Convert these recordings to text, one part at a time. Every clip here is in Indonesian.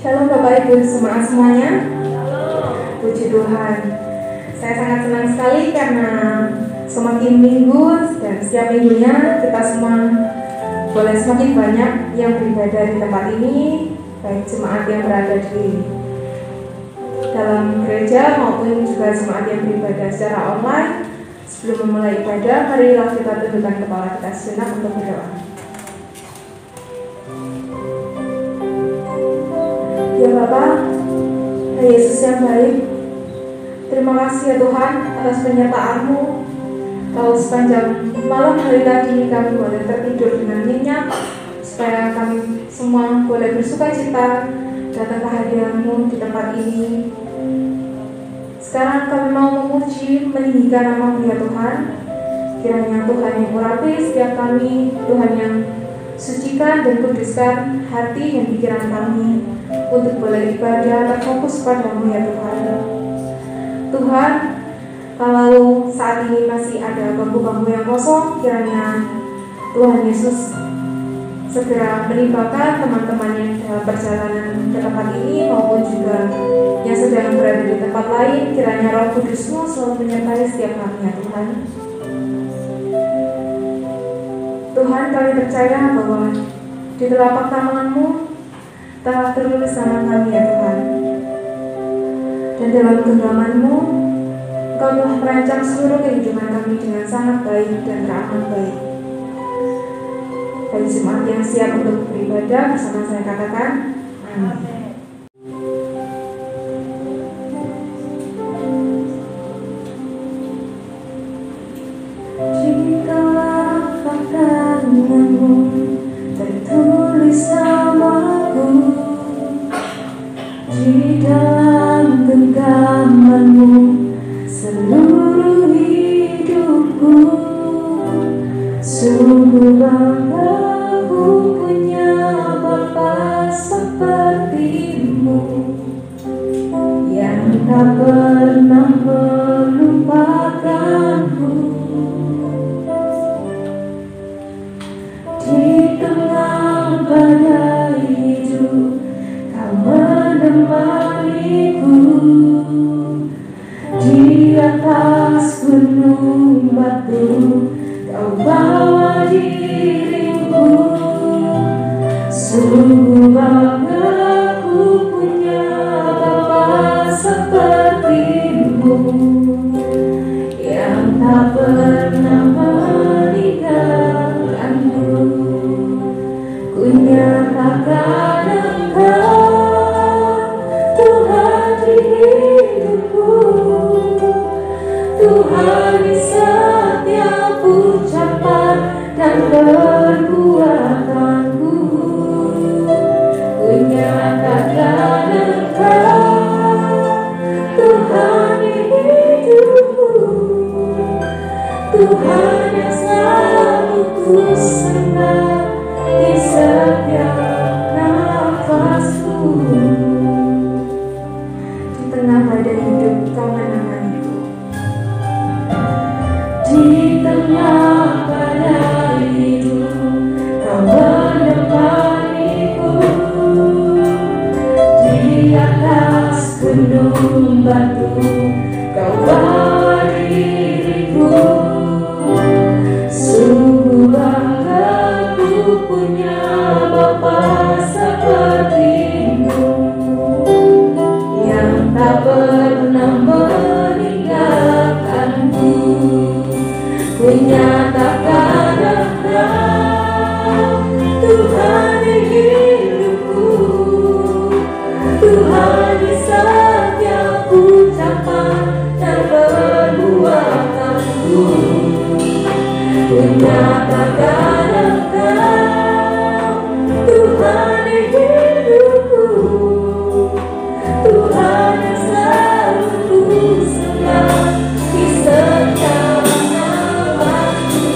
Shalom Bapak Ibu semuanya. Puji Tuhan. Saya sangat senang sekali karena semakin minggu dan setiap minggunya kita semua boleh semakin banyak yang beribadah di tempat ini, baik jemaat yang berada di dalam gereja maupun juga jemaat yang beribadah secara online. Sebelum memulai ibadah, marilah kita tundukkan kepala kita sejenak untuk berdoa. Ya Bapa, ya Yesus yang baik, terima kasih ya Tuhan atas penyertaan-Mu. Kalau sepanjang malam hari tadi kami boleh tertidur dengan nyenyak, supaya kami semua boleh bersuka cita datang ke hadirat-Mu di tempat ini. Sekarang kami mau memuji, meninggikan nama-Mu ya Tuhan. Kiranya Tuhan yang urapi setiap kami, Tuhan yang sucikan dan kuduskan hati dan pikiran kami untuk boleh ibadah terfokus padamu ya Tuhan. Tuhan, kalau saat ini masih ada bangku-bangku yang kosong, kiranya Tuhan Yesus segera menimpakan teman-teman yang dalam perjalanan ke tempat ini maupun juga yang sedang berada di tempat lain. Kiranya Roh Kudus-Mu selalu menyertai setiap kami ya Tuhan. Tuhan, kami percaya bahwa di telapak tangan-Mu telah tertulis nama kami ya Tuhan. Dan dalam genggaman-Mu Engkau telah merancang seluruh kehidupan kami dengan sangat baik dan teramat baik. Bagi jemaat yang siap untuk beribadah bersama saya katakan amin. Tertulis namaku di dalam genggaman-Mu seluruh hidupku. Sungguh bangga ku punya Bapa seperti-Mu yang tak pernah melupakanku. Di tengah badai hidup Kau menemaniku, di atas gunung batu Kau bawa diriku. Sungguh bangga ku punya Bapa seperti-Mu yang tak pernah meninggalkanku. Ku nyatakan Engkau Tuhan di hidupku, Tuhan di setiap ucapan dan perbuatanku. Ku nyatakan Engkau Tuhan di hidupku, Tuhan yang selalu ku sembah di setiap nafasku. Di tengah badai hidup Kau menemaniku. Di tengah badai hidup Kau menemaniku, di atas gunung batu Kau bawa diriku. Sungguh bangga ku punya Bapa seperti-Mu yang tak pernah meninggalkanku. Ku nyatakan Engkau Tuhan di hidupku, Tuhan di setiap ucapan dan perbuatanku. Ku nyatakan Engkau Tuhan di hidupku, Tuhan yang selalu ku sembah di setiap nafasku.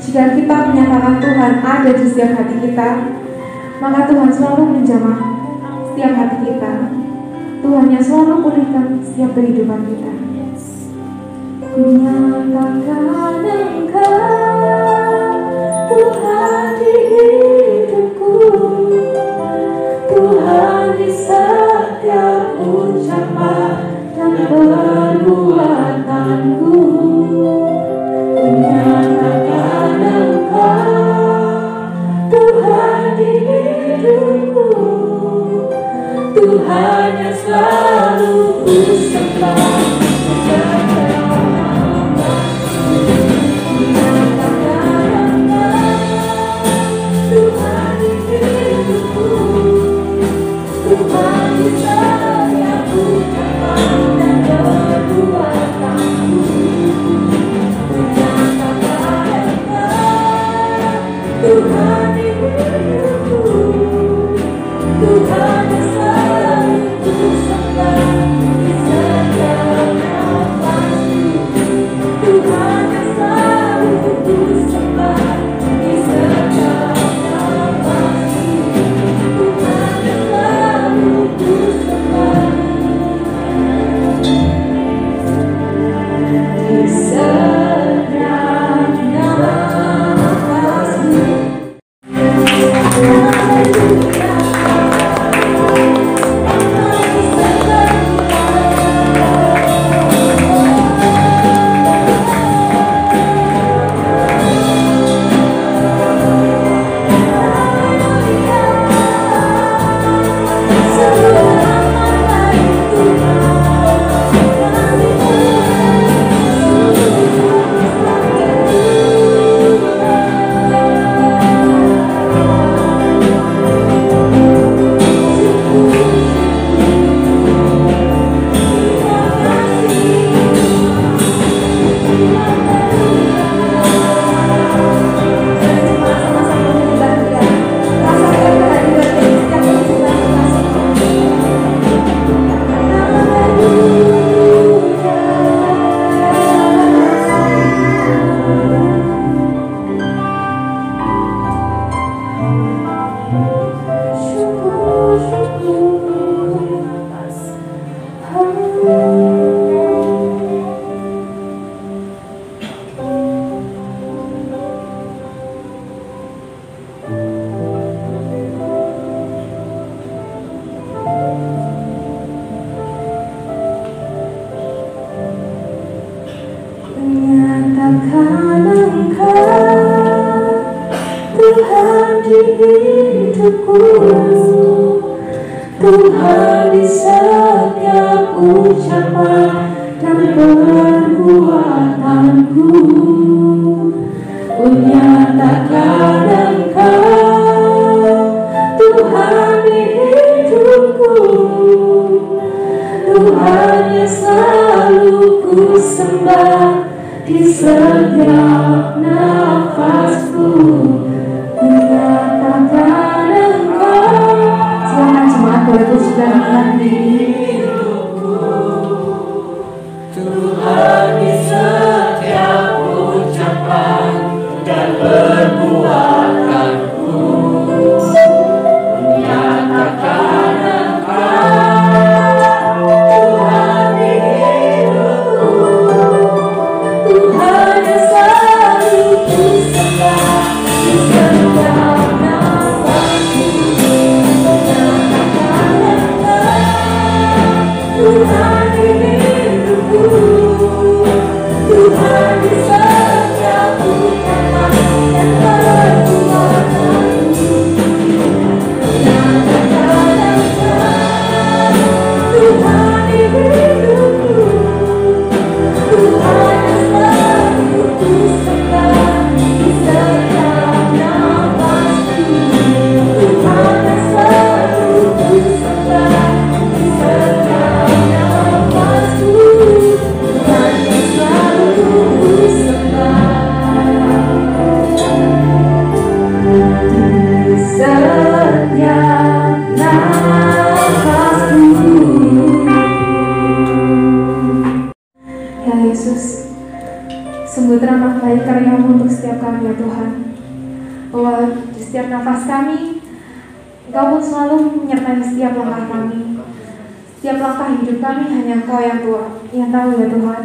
jika kita menyatakan Tuhan ada di setiap hati kita, maka Tuhan selalu menjamah setiap hati kita. Tuhan yang selalu pulihkan setiap kehidupan kita. Ku nyatakan Engkau Tuhan di hidupku, Tuhan di setiap ucapan dan perbuatanku. Ku nyatakan Engkau Tuhan di hidupku, Tuhan yang selalu ku sembah. Tuhan di setiap ucapan dan perbuatanku, ku nyatakan Engkau Tuhan di hidupku, Tuhan yang selalu ku sembah di setiap nafasku. Ku nyatakan Engkau. Silakan jemaat boleh pujikan Tuhan di hidupku, Tuhan di setiap ucapan dan perbuatanku. Ku nyatakan Engkau Tuhan di hidupku, Tuhan yang selalu ku sembah di setiap nafasku. Tuhan di hidupku, Tuhan Sungguh teramat baik karya-Mu untuk setiap kami ya Tuhan. Bahwa di setiap nafas kami, Engkau pun selalu menyertai setiap langkah kami. Setiap langkah hidup kami hanya Engkau yang tahu ya Tuhan.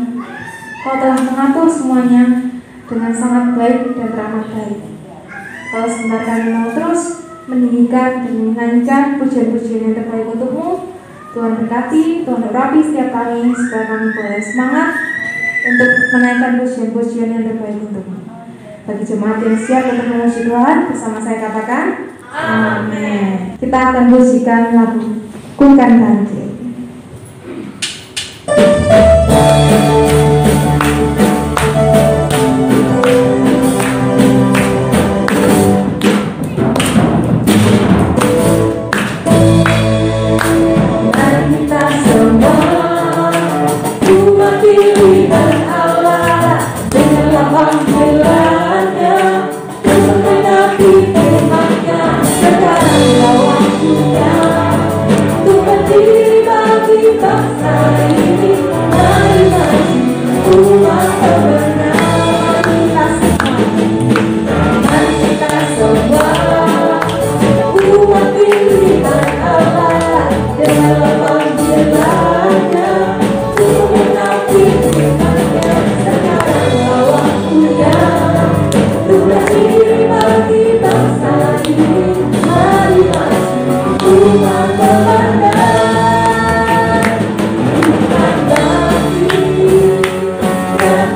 Kau telah mengatur semuanya dengan sangat baik dan teramat baik. Kalau sebentar kami mau terus meninggikan dan menyanyikan pujian-pujian yang terbaik untuk-Mu, Tuhan berkati, Tuhan urapi setiap kami supaya kami boleh semangat untuk menaikkan pujian-pujian yang terbaik untuk-Mu. Bagi jemaat yang siap untuk memuji Tuhan, bersama saya katakan amin. Kita akan pujikan lagu Kukan Banjir.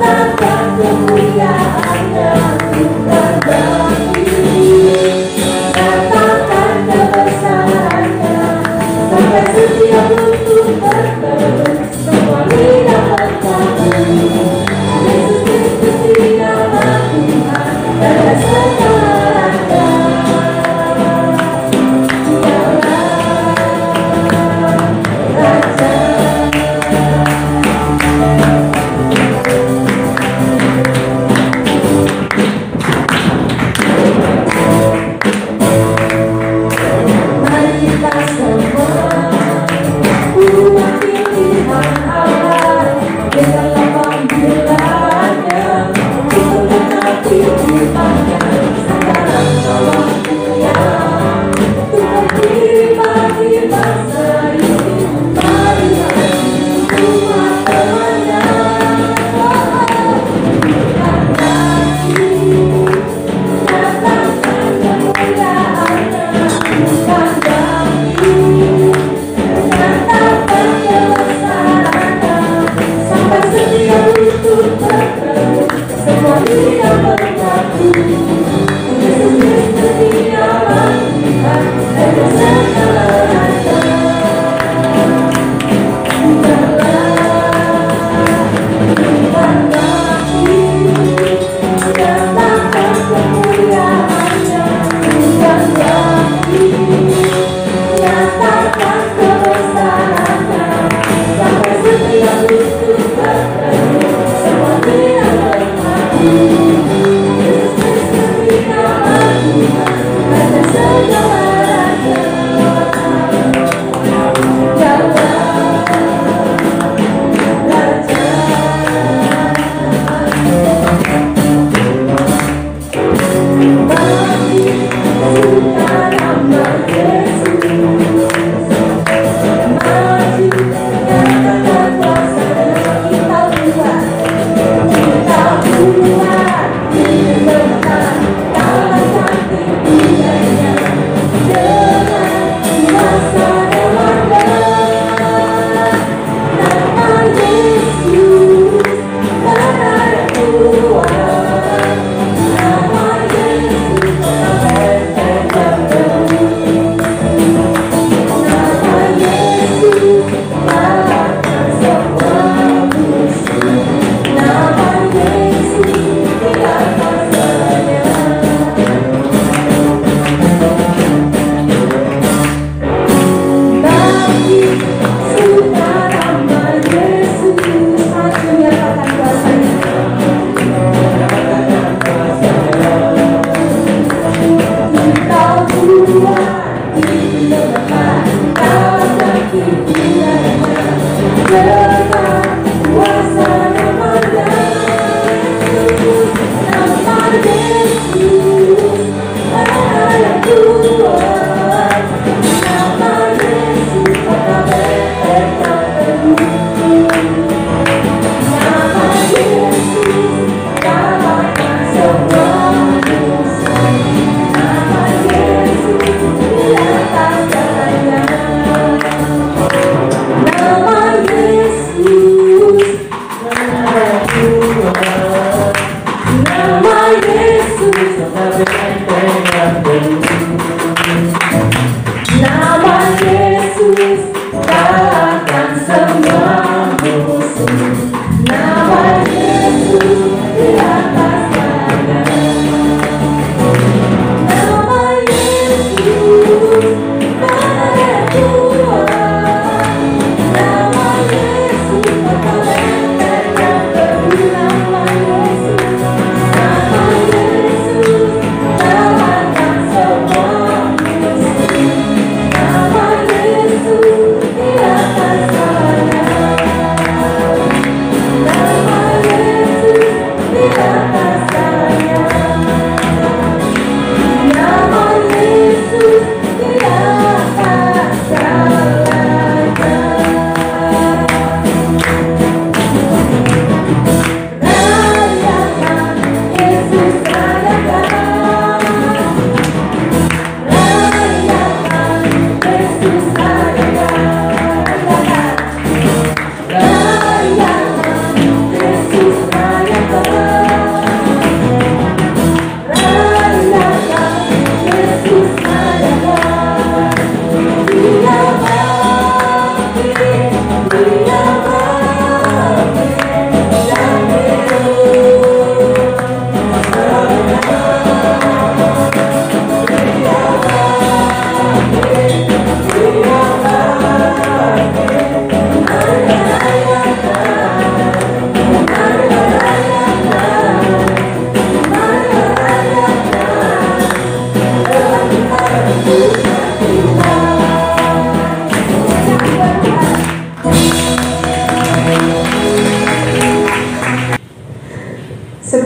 Kita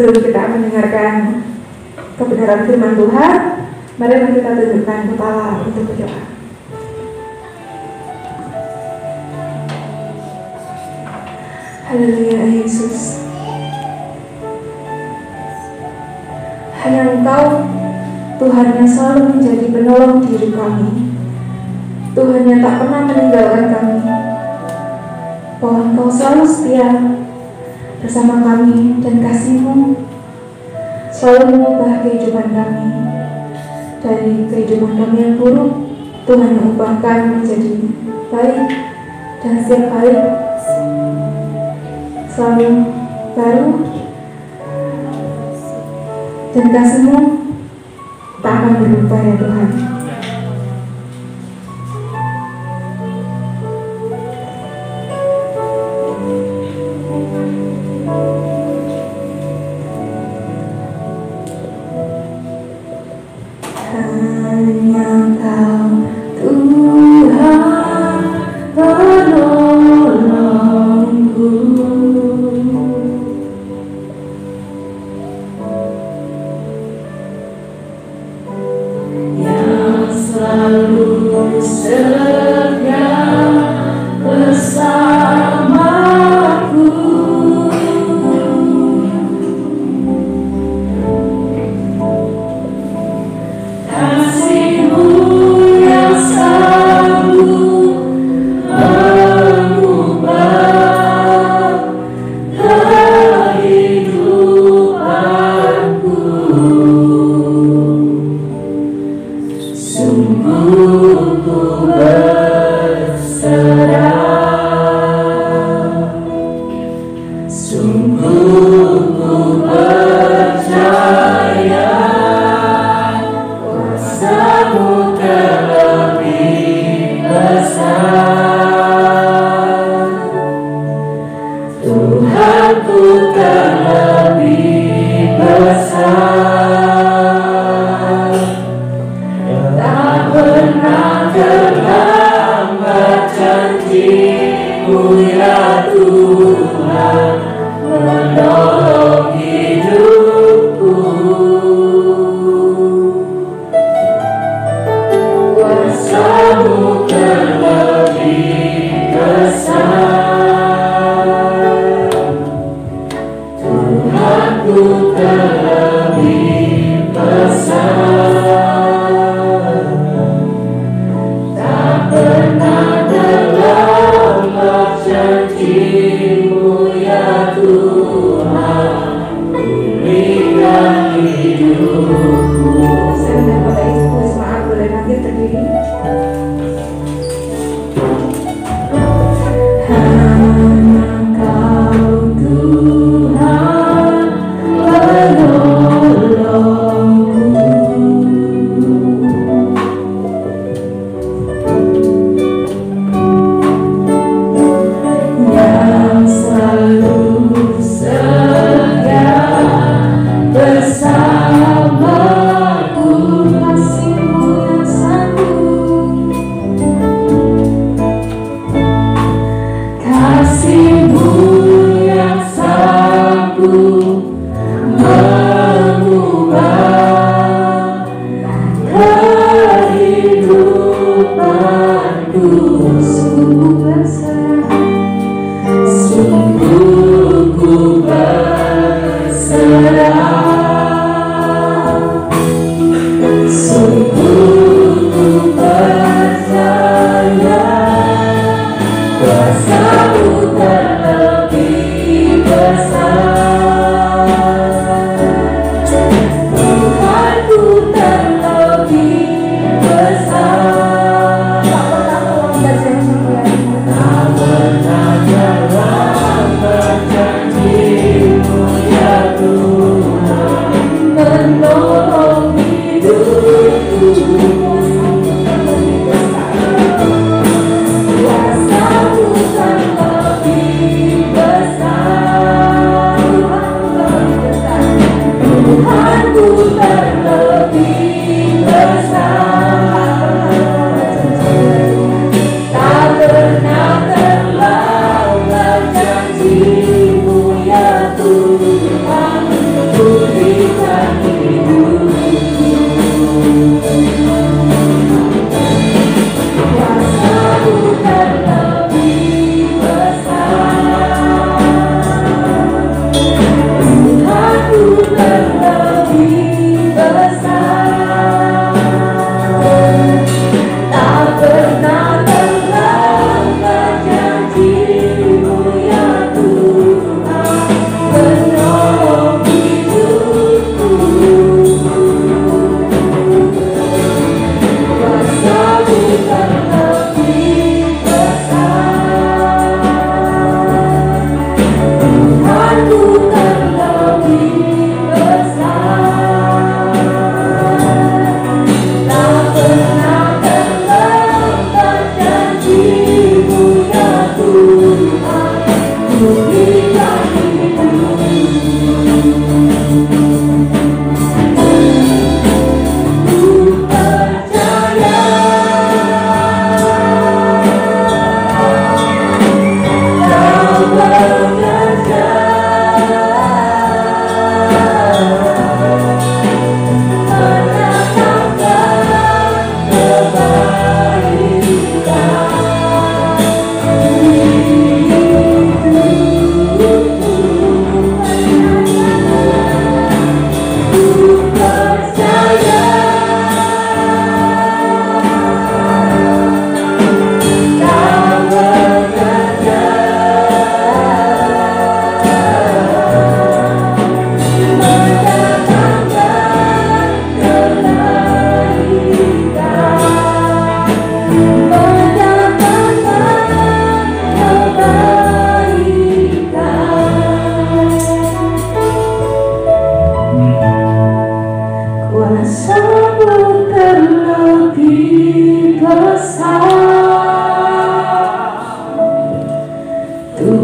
sebelum kita mendengarkan kebenaran firman Tuhan, mari kita tundukkan kepala untuk berdoa. Haleluya Yesus. Hanya Engkau Tuhan yang selalu menjadi penolong diri kami, Tuhan yang tak pernah meninggalkan kami, bahwa Engkau selalu setia bersama kami dan kasih-Mu selalu mengubah kehidupan kami. Dari kehidupan kami yang buruk, Tuhan mengubahkan menjadi baik, dan setiap kali selalu baru, dan kasih-Mu tak akan berubah ya Tuhan. Kuasamu tak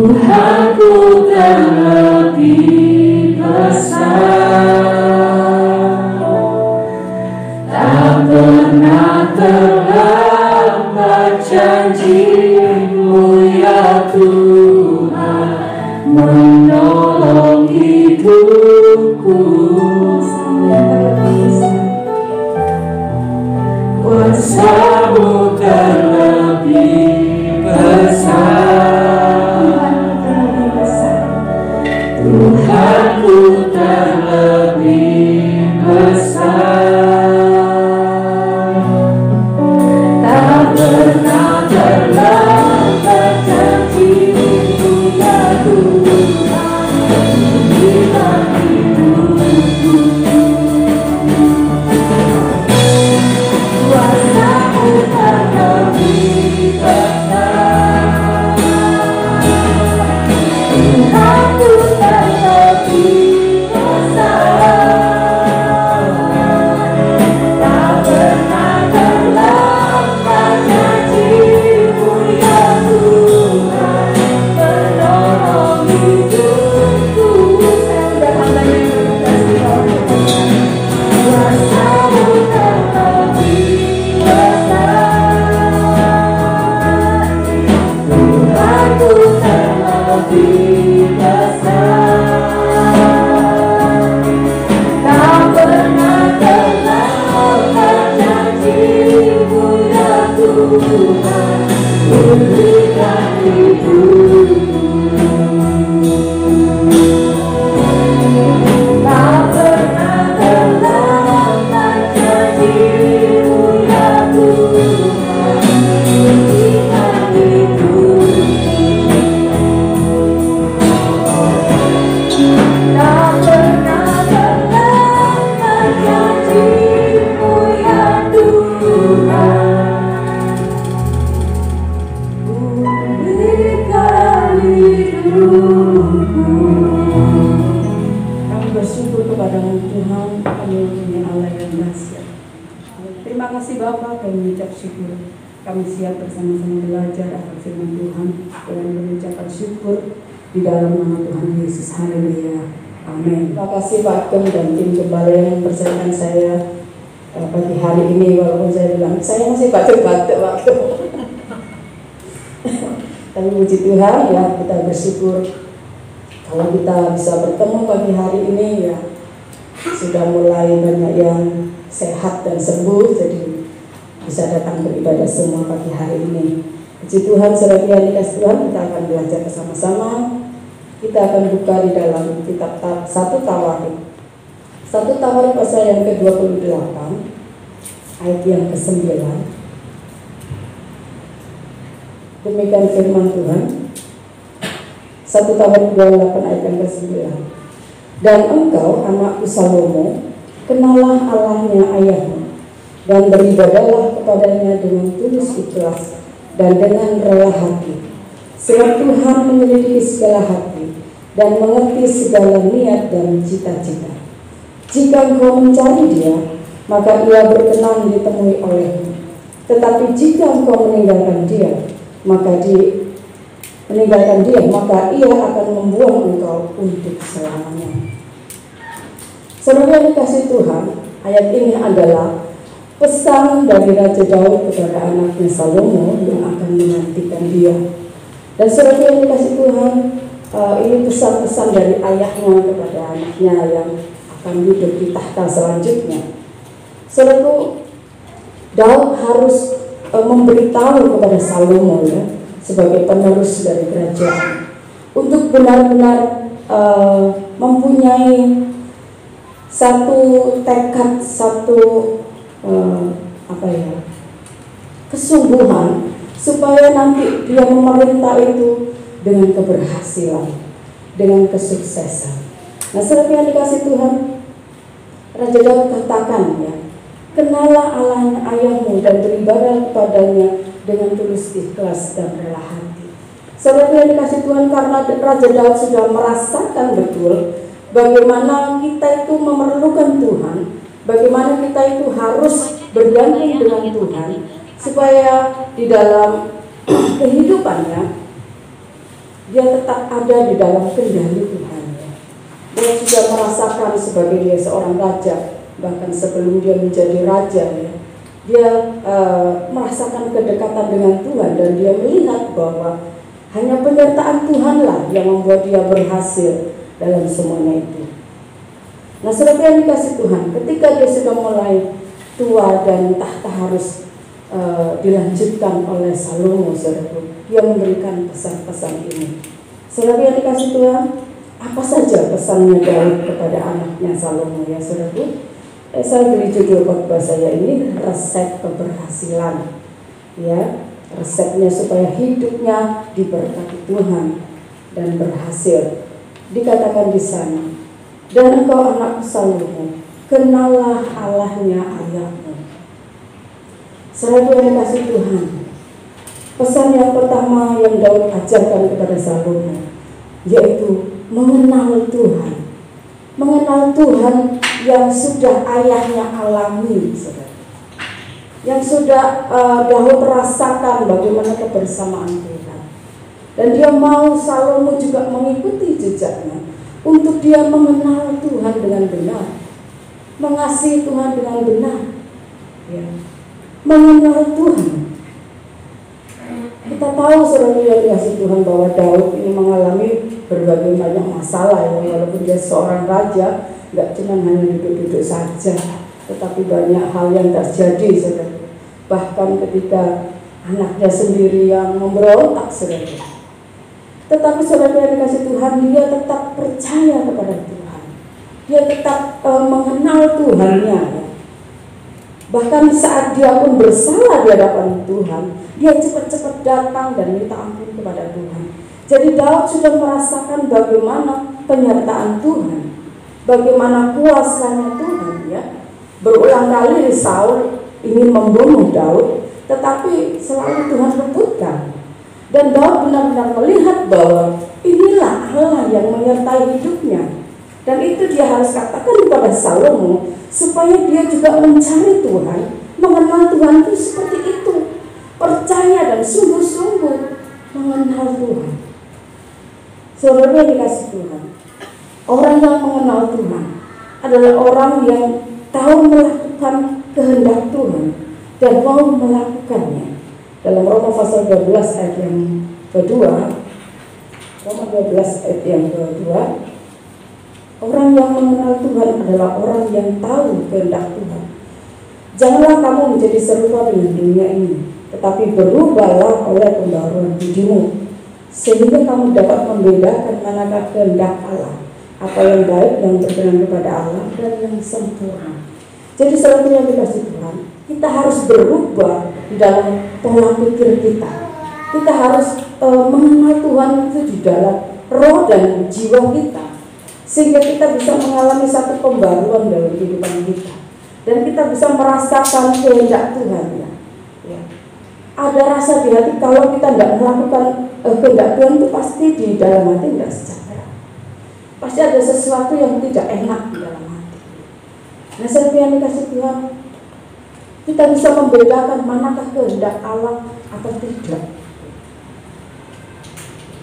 Tuhanku terlebih besar, tak pernah terlambat janji-Mu ya Tuhan, menolong hidupku. Kuasa-Mu terlebih besar, Tuhanku terlebih besar, tak pernah terlambat janji-Mu ya Tuhan, dalam hidupku. Kuasa-Mu terlebih besar, Tuhanku terlebih besar, tak pernah terlambat janji-Mu ya Tuhan, menolong hidupku. Saya sudah hambanya yang bertugas di bawah Kuasa-Mu terlebih besar, Tuhanku terlebih besar, tak pernah terlambat janji-Mu ya Tuhan, pulihkan hidupku. Tak pernah terlambat janji-Mu ya Tuhan, pulihkan hidupku. Tak pernah terlambat janji-Mu ya Tuhan, pulihkan hidupku. Kami bersyukur kepada-Mu Tuhan, kami mempunyai Allah yang dahsyat. Terima kasih Bapa, kami mengucap syukur. Kami siap bersama-sama belajar akan firman Tuhan dengan mengucapkan syukur di dalam nama Tuhan Yesus. Haleluya. Amin. Terima kasih Pak Kem dan tim Gembala yang mempercayakan saya pagi hari ini, walaupun saya bilang saya masih batuk-batuk Pak Kem. Tapi puji Tuhan ya, kita bersyukur kalau kita bisa bertemu pagi hari ini ya, sudah mulai banyak yang sehat dan sembuh, jadi bisa datang beribadah semua pagi hari ini. Puji Tuhan, saudara yang dikasihi Tuhan, kita akan belajar bersama-sama. Kita akan buka di dalam kitab 1 Tawarik. 1 Tawarik pasal yang ke-28 ayat yang ke-9. Demikian firman Tuhan. 1 Tawarik 28 ayat yang ke-9. Dan engkau, anakku Salomo, kenalah Allahnya ayahmu, dan beribadahlah kepadanya dengan tulus ikhlas dan dengan rela hati. Sebab Tuhan menyelidiki segala hati dan mengerti segala niat dan cita-cita. Jika engkau mencari Dia, maka Ia berkenan ditemui olehmu. Tetapi jika engkau meninggalkan Dia, maka Ia akan membuang engkau untuk selamanya. Saudara yang dikasihi Tuhan, ayat ini adalah pesan dari Raja Daud kepada anaknya Salomo yang akan menggantikan dia. Dan saudara yang dikasihi Tuhan, ini pesan-pesan dari ayahnya kepada anaknya yang akan duduk di tahta selanjutnya. Saudaraku, Daud harus memberitahu kepada Salomo ya, sebagai penerus dari kerajaan, untuk benar-benar mempunyai satu tekad, satu kesungguhan, supaya nanti dia memerintah itu dengan keberhasilan, dengan kesuksesan. Nah, saudara yang dikasihi Tuhan, Raja Daud katakan ya, kenalah Allahnya ayahmu dan beribadah kepadanya dengan tulus ikhlas dan rela hati. Saudara yang dikasihi Tuhan, karena Raja Daud sudah merasakan betul bagaimana kita itu memerlukan Tuhan, bagaimana kita itu harus bergantung dengan Tuhan, supaya di dalam kehidupannya dia tetap ada di dalam kendali Tuhan. Dia sudah merasakan sebagai dia seorang raja, bahkan sebelum dia menjadi raja, dia merasakan kedekatan dengan Tuhan, dan dia melihat bahwa hanya penyertaan Tuhanlah yang membuat dia berhasil dalam semuanya itu. Nah, saudara yang dikasih Tuhan, ketika dia sudah mulai tua dan tahta harus dilanjutkan oleh Salomo, saudara, dia memberikan pesan-pesan ini. Saudara yang dikasih Tuhan, apa saja pesannya Daud kepada anaknya Salomo, ya saudara? Saya beri judul khotbah saya ini resep keberhasilan, ya, resepnya supaya hidupnya diberkati Tuhan dan berhasil. Dikatakan di sana, dan engkau anak Salomo, kenallah Allahnya ayahmu. Saudara yang dikasih Tuhan, pesan yang pertama yang Daud ajarkan kepada Salomo yaitu mengenal Tuhan. Mengenal Tuhan yang sudah ayahnya alami, saudara. Yang sudah Daud rasakan bagaimana kebersamaan Tuhan. Dan dia mau Salomo juga mengikuti jejaknya untuk dia mengenal Tuhan dengan benar, mengasihi Tuhan dengan benar, ya. Mengenal Tuhan. Kita tahu saudara yang dikasih Tuhan bahwa Daud ini mengalami berbagai banyak masalah, ya. Walaupun dia seorang raja, nggak cuma hanya duduk-duduk saja, tetapi banyak hal yang terjadi, saudara. Bahkan ketika anaknya sendiri yang memberontak, saudara. Tetapi saudara yang dikasih Tuhan, dia tetap percaya kepada Tuhan. Dia tetap mengenal Tuhannya, ya. Bahkan saat dia pun bersalah di hadapan Tuhan, dia cepat-cepat datang dan minta ampun kepada Tuhan. Jadi Daud sudah merasakan bagaimana penyertaan Tuhan, bagaimana kuasanya Tuhan, ya. Berulang kali Saul ingin membunuh Daud, tetapi selalu Tuhan rebutkan. Dan Daud benar-benar melihat bahwa inilah Allah yang menyertai hidupnya. Dan itu dia harus katakan kepada Salomo, supaya dia juga mencari Tuhan, mengenal Tuhan itu seperti itu, percaya dan sungguh-sungguh mengenal Tuhan. Saudara yang dikasih Tuhan, orang yang mengenal Tuhan adalah orang yang tahu melakukan kehendak Tuhan dan mau melakukannya. Dalam Roma pasal 12 ayat yang kedua, Roma 12 ayat yang kedua, orang yang mengenal Tuhan adalah orang yang tahu kehendak Tuhan. Janganlah kamu menjadi serupa dengan dunia ini, tetapi berubahlah oleh pembaruan budimu, sehingga kamu dapat membedakan manakah kehendak Allah, apa yang baik, yang berkenan kepada Allah, dan yang sempurna. Jadi selalu yang dikasih Tuhan, kita harus berubah di dalam pola pikir kita. Kita harus mengenal Tuhan itu di dalam roh dan jiwa kita, sehingga kita bisa mengalami satu pembaruan dalam kehidupan kita, dan kita bisa merasakan kehendak Tuhan, ya. Ada rasa di hati kalau kita tidak melakukan kehendak Tuhan itu pasti di dalam hati tidak sejahtera. Pasti ada sesuatu yang tidak enak di dalam hati. Nah, setiap yang dikasih Tuhan, kita bisa membedakan manakah kehendak Allah atau tidak.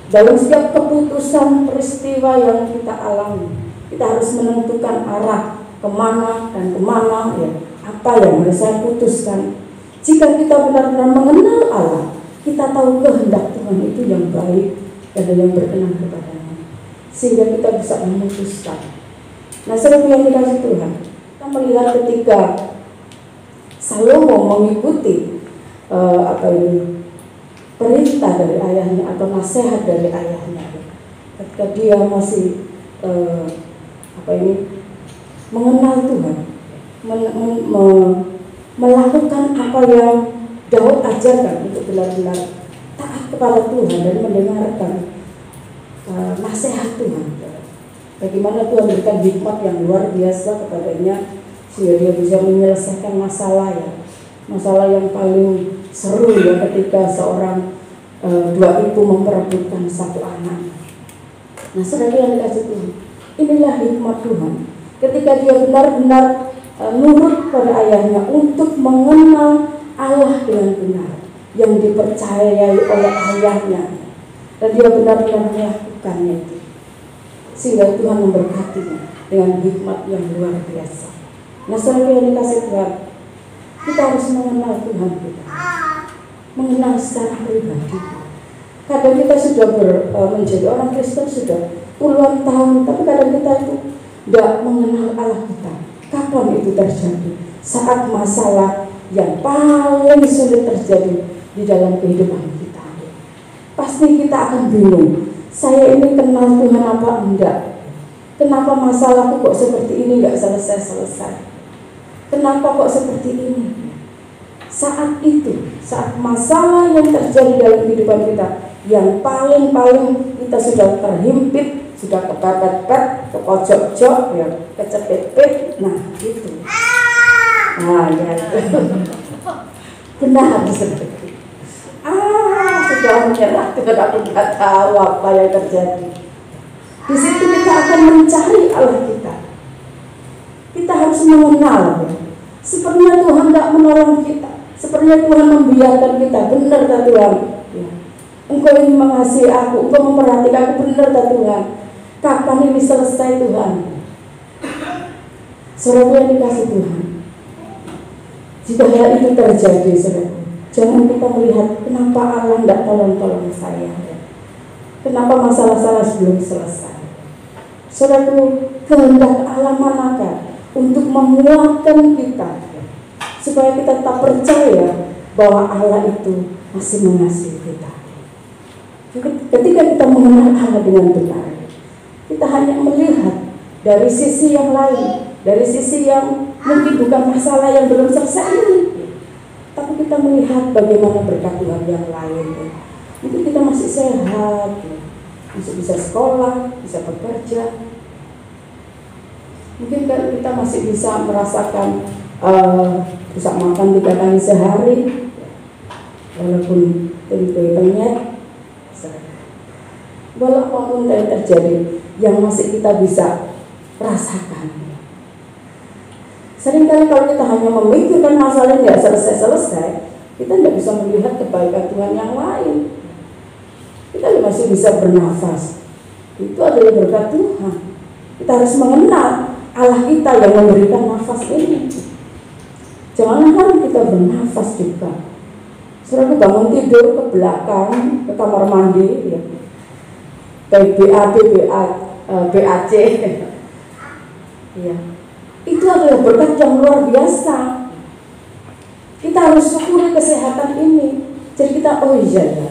Dalam setiap keputusan peristiwa yang kita alami, kita harus menentukan arah kemana dan kemana, ya, apa yang harus saya putuskan. Jika kita benar-benar mengenal Allah, kita tahu kehendak Tuhan itu yang baik dan yang berkenan kepadanya, sehingga kita bisa memutuskan. Nah, seperti yang dikasih Tuhan, kita melihat ketika Salomo mengikuti perintah dari ayahnya atau nasihat dari ayahnya, ketika dia masih mengenal Tuhan, melakukan apa yang Daud ajarkan untuk benar-benar taat kepada Tuhan dan mendengarkan nasihat Tuhan. Bagaimana Tuhan berikan hikmat yang luar biasa kepadanya sehingga dia bisa menyelesaikan masalah, ya. Masalah yang paling seru, ya, ketika seorang dua ibu memperebutkan satu anak. Nah, saudara yang dikasih Tuhan, inilah hikmat Tuhan ketika dia benar-benar nurut pada ayahnya untuk mengenal Allah dengan benar yang dipercayai oleh ayahnya. dan dia benar-benar melakukannya itu, sehingga Tuhan memberkatinya dengan hikmat yang luar biasa. Nah, saudara yang dikasih Tuhan, kita harus mengenal Tuhan kita, mengenal secara pribadi. Kadang kita sudah menjadi orang Kristen sudah puluhan tahun, tapi kadang kita itu tidak mengenal Allah kita. Kapan itu terjadi? Saat masalah yang paling sulit terjadi di dalam kehidupan kita. Pasti kita akan bingung, saya ini kenal Tuhan apa enggak? Kenapa masalahku kok seperti ini enggak selesai-selesai? Kenapa kok seperti ini? Saat itu, saat masalah yang terjadi dalam kehidupan kita, yang paling kita sudah terhimpit, sudah kepepet-pet, ke pojok-pojok, ya, kecepet-pet, nah itu. Nah, ya itu. Benar seperti. Sudah menyerah, tidak aku tidak tahu apa yang terjadi. Di situ kita akan mencari Allah kita. Kita harus mengenal, ya. Sepertinya Tuhan tidak menolong kita. Sepertinya Tuhan membiarkan kita. Benar tak Tuhan? Ya. Engkau ingin mengasihi aku, Engkau memperhatikan aku, benar tak Tuhan? Kapan ini selesai Tuhan? Saudara yang dikasih Tuhan, jika hal itu terjadi, saudara, jangan kita melihat kenapa Allah tidak tolong-tolong saya, ya. Kenapa masalah-masalah belum selesai. Saudaraku, kehendak Allah manakah untuk menguatkan kita, supaya kita tak percaya bahwa Allah itu masih mengasihi kita. Ketika kita mengenal Allah dengan benar, kita hanya melihat dari sisi yang lain, dari sisi yang mungkin bukan masalah yang belum selesai ini, tapi kita melihat bagaimana berkat Tuhan yang lain. Mungkin kita masih sehat, masih bisa sekolah, bisa bekerja. Mungkin kita masih bisa merasakan bisa makan 3 kali sehari, walaupun tempe penyet. Walaupun yang terjadi, yang masih kita bisa rasakan. Seringkali kalau kita hanya memikirkan masalah yang tidak selesai-selesai, kita tidak bisa melihat kebaikan Tuhan yang lain. Kita masih bisa bernafas. Itu adalah berkat Tuhan. Kita harus mengenal Allah kita yang memberikan nafas ini. Jangan harap kita bernafas juga. Saudara bangun tidur ke belakang, ke kamar mandi, ya. BAC, ya. Itu adalah berkat yang luar biasa. Kita harus syukuri kesehatan ini. Jadi kita, oh iya ya,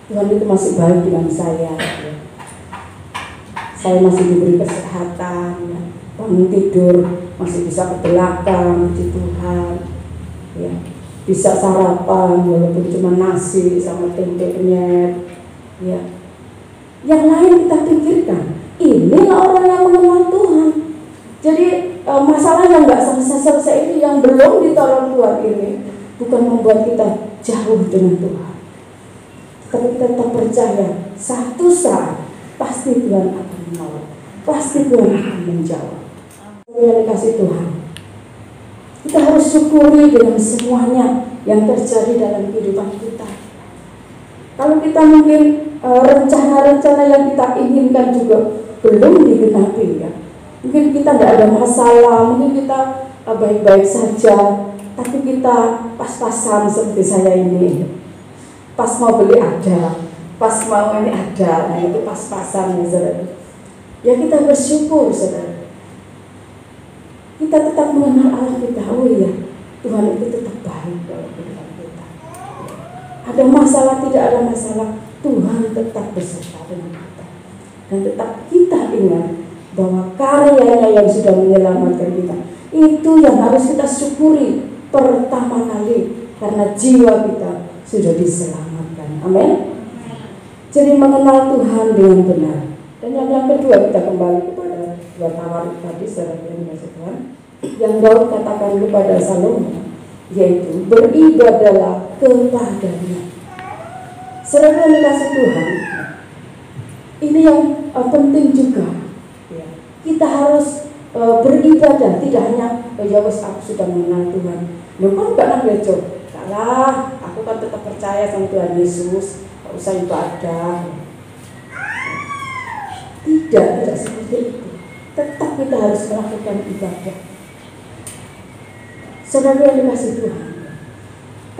Tuhan itu masih baik dengan saya, ya. Saya masih diberi kesehatan, ya. Bangun tidur masih bisa ke belakang, puji Tuhan, ya. Bisa sarapan walaupun cuma nasi sama tempe penyet, ya. Yang lain kita pikirkan, inilah orang yang mengenal Tuhan. Jadi masalah yang nggak selesai-selesai ini, yang belum ditolong Tuhan ini, bukan membuat kita jauh dengan Tuhan, tapi kita tetap percaya satu saat pasti Tuhan akan menolong, pasti Tuhan akan menjawab. Yang dikasih Tuhan, kita harus syukuri dengan semuanya yang terjadi dalam kehidupan kita. Kalau kita mungkin rencana-rencana yang kita inginkan juga belum digenapi, ya. Mungkin kita tidak ada masalah, mungkin kita baik-baik saja, tapi kita pas-pasan seperti saya ini. Pas mau beli ada, pas mau ini ada, nah itu pas-pasan, ya saudara. Ya kita bersyukur, saudara. Kita tetap mengenal Allah kita, oh iya, Tuhan itu tetap baik dalam kehidupan kita. Ada masalah, tidak ada masalah, Tuhan tetap beserta dengan kita. Dan tetap kita ingat bahwa karyanya yang sudah menyelamatkan kita, itu yang harus kita syukuri pertama kali, karena jiwa kita sudah diselamatkan. Amin. Jadi mengenal Tuhan dengan benar. Dan yang kedua, kita kembali kepada dua tawar tadi, saudara yang dikasih Tuhan, yang Daud katakan kepada Salomo, yaitu beribadahlah kepadanya. Saudara yang dikasih Tuhan, ini yang penting juga. Kita harus beribadah, tidak hanya ya wes aku sudah mengenal Tuhan. Loh kan enggak nang gereja. Kalah, aku kan tetap percaya sama Tuhan Yesus, enggak usah ibadah. Tidak seperti itu. Tetap kita harus melakukan ibadah. Saudara yang dikasih Tuhan,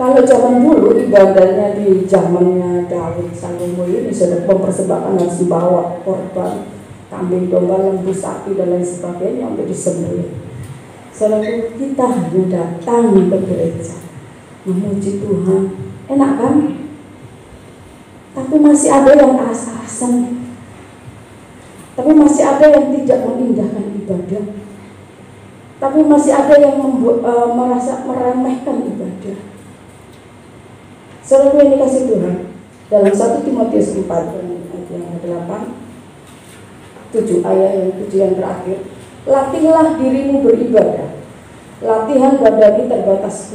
kalau zaman dulu ibadahnya di zamannya Daud Salomo ini sudah mempersembahkan, harus membawa korban kambing, domba, lembu, sapi dan lain sebagainya untuk disembelih. Saudara, kita hanya datang ke gereja memuji Tuhan, enak kan? Tapi masih ada yang asal-asalan. Tapi masih ada yang tidak mengindahkan ibadah. Tapi masih ada yang merasa meremehkan ibadah. Saudara yang dikasih Tuhan, dalam 1 Timotius 4 ayat yang ke-8, 7 ayat yang 7 yang terakhir, latihlah dirimu beribadah. Latihan badani terbatas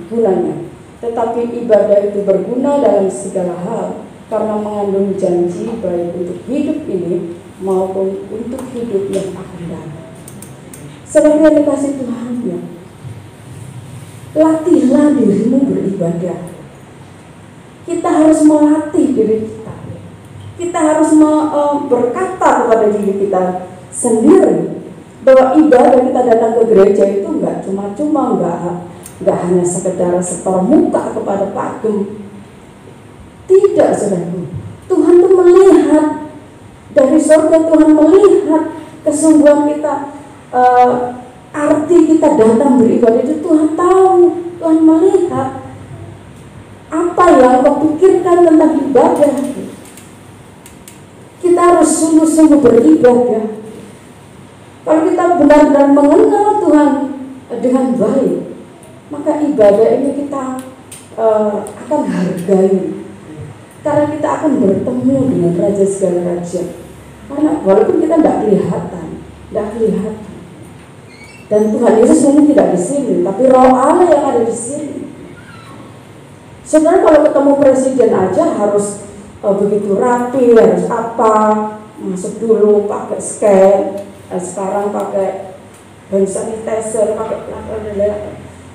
gunanya, tetapi ibadah itu berguna dalam segala hal karena mengandung janji baik untuk hidup ini maupun untuk hidup yang akan datang. Saudara yang dikasih Tuhan, ya, latihlah dirimu beribadah. Kita harus melatih diri kita. Kita harus berkata kepada diri kita sendiri bahwa ibadah kita datang ke gereja itu enggak cuma-cuma, enggak hanya sekedar setor muka kepada pakem. Tidak, saudara. Tuhan tuh melihat dari surga, Tuhan melihat kesungguhan kita, arti kita datang beribadah itu Tuhan tahu, Tuhan melihat apa yang kau pikirkan tentang ibadah. Kita harus sungguh-sungguh beribadah. Kalau kita benar-benar mengenal Tuhan dengan baik, maka ibadah ini kita akan hargai. Karena kita akan bertemu dengan Raja segala Raja. Karena walaupun kita tidak kelihatan. Dan Tuhan Yesus mungkin tidak di sini, tapi Roh Allah yang ada di sini. Sebenarnya kalau ketemu presiden aja harus begitu rapi, harus apa, masuk dulu pakai scan. Sekarang pakai hand sanitizer, pakai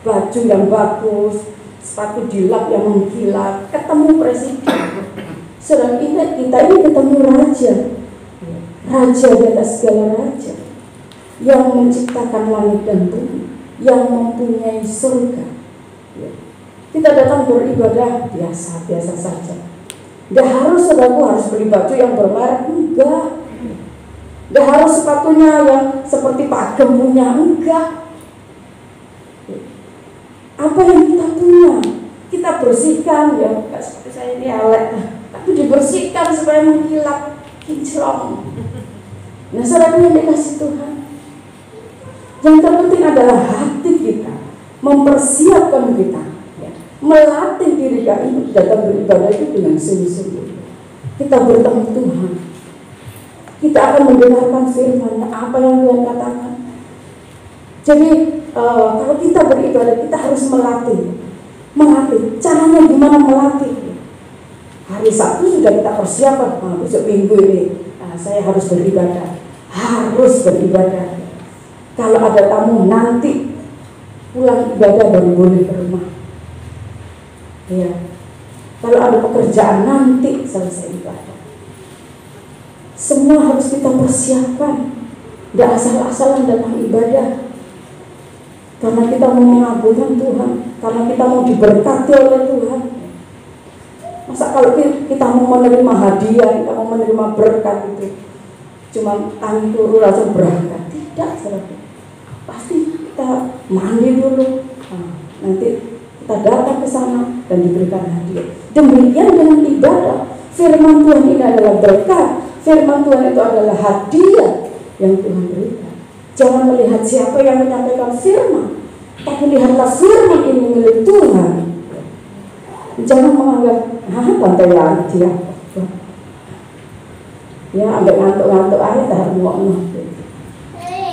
baju yang bagus, sepatu dilap yang mengkilat, ketemu presiden. Sedang kita ini ketemu raja di atas segala raja, yang menciptakan langit dan bumi, yang mempunyai surga. Kita datang beribadah biasa-biasa saja. Tidak harus saudaraku harus beli baju yang bermerek, enggak. Tidak harus sepatunya yang seperti pakem punya, enggak. Apa yang kita punya, kita bersihkan, ya enggak seperti saya ini elek, tapi dibersihkan supaya mengkilat, kinclong. Nah, saudara yang dikasih Tuhan, yang terpenting adalah hati kita, mempersiapkan kita, ya, melatih diri kita untuk datang beribadah itu dengan sungguh-sungguh. Kita bertemu Tuhan. Kita akan mendengarkan firman apa yang Tuhan katakan. Jadi kalau kita beribadah, kita harus melatih. Caranya gimana melatih? Hari Sabtu sudah kita persiapkan, besok Minggu ini saya harus beribadah. Kalau ada tamu nanti pulang ibadah baru boleh ke rumah. Ya. Kalau ada pekerjaan nanti selesai ibadah. Semua harus kita persiapkan. Tidak asal-asalan datang ibadah. Karena kita mau mengabulkan Tuhan, karena kita mau diberkati oleh Tuhan. Masa kalau kita mau menerima hadiah, kita mau menerima berkat itu cuma tangi turu langsung berangkat? Tidak, saudara. Pasti kita mandi dulu. Nanti kita datang ke sana dan diberikan hadiah. Demikian dengan ibadah. Firman Tuhan ini adalah berkat. Firman Tuhan itu adalah hadiah yang Tuhan berikan. Jangan melihat siapa yang menyampaikan firman, tapi lihatlah firman ini milik Tuhan. Jangan menganggap pantai dia. Ya, ambil ngantuk-ngantuk aja dah ngomong.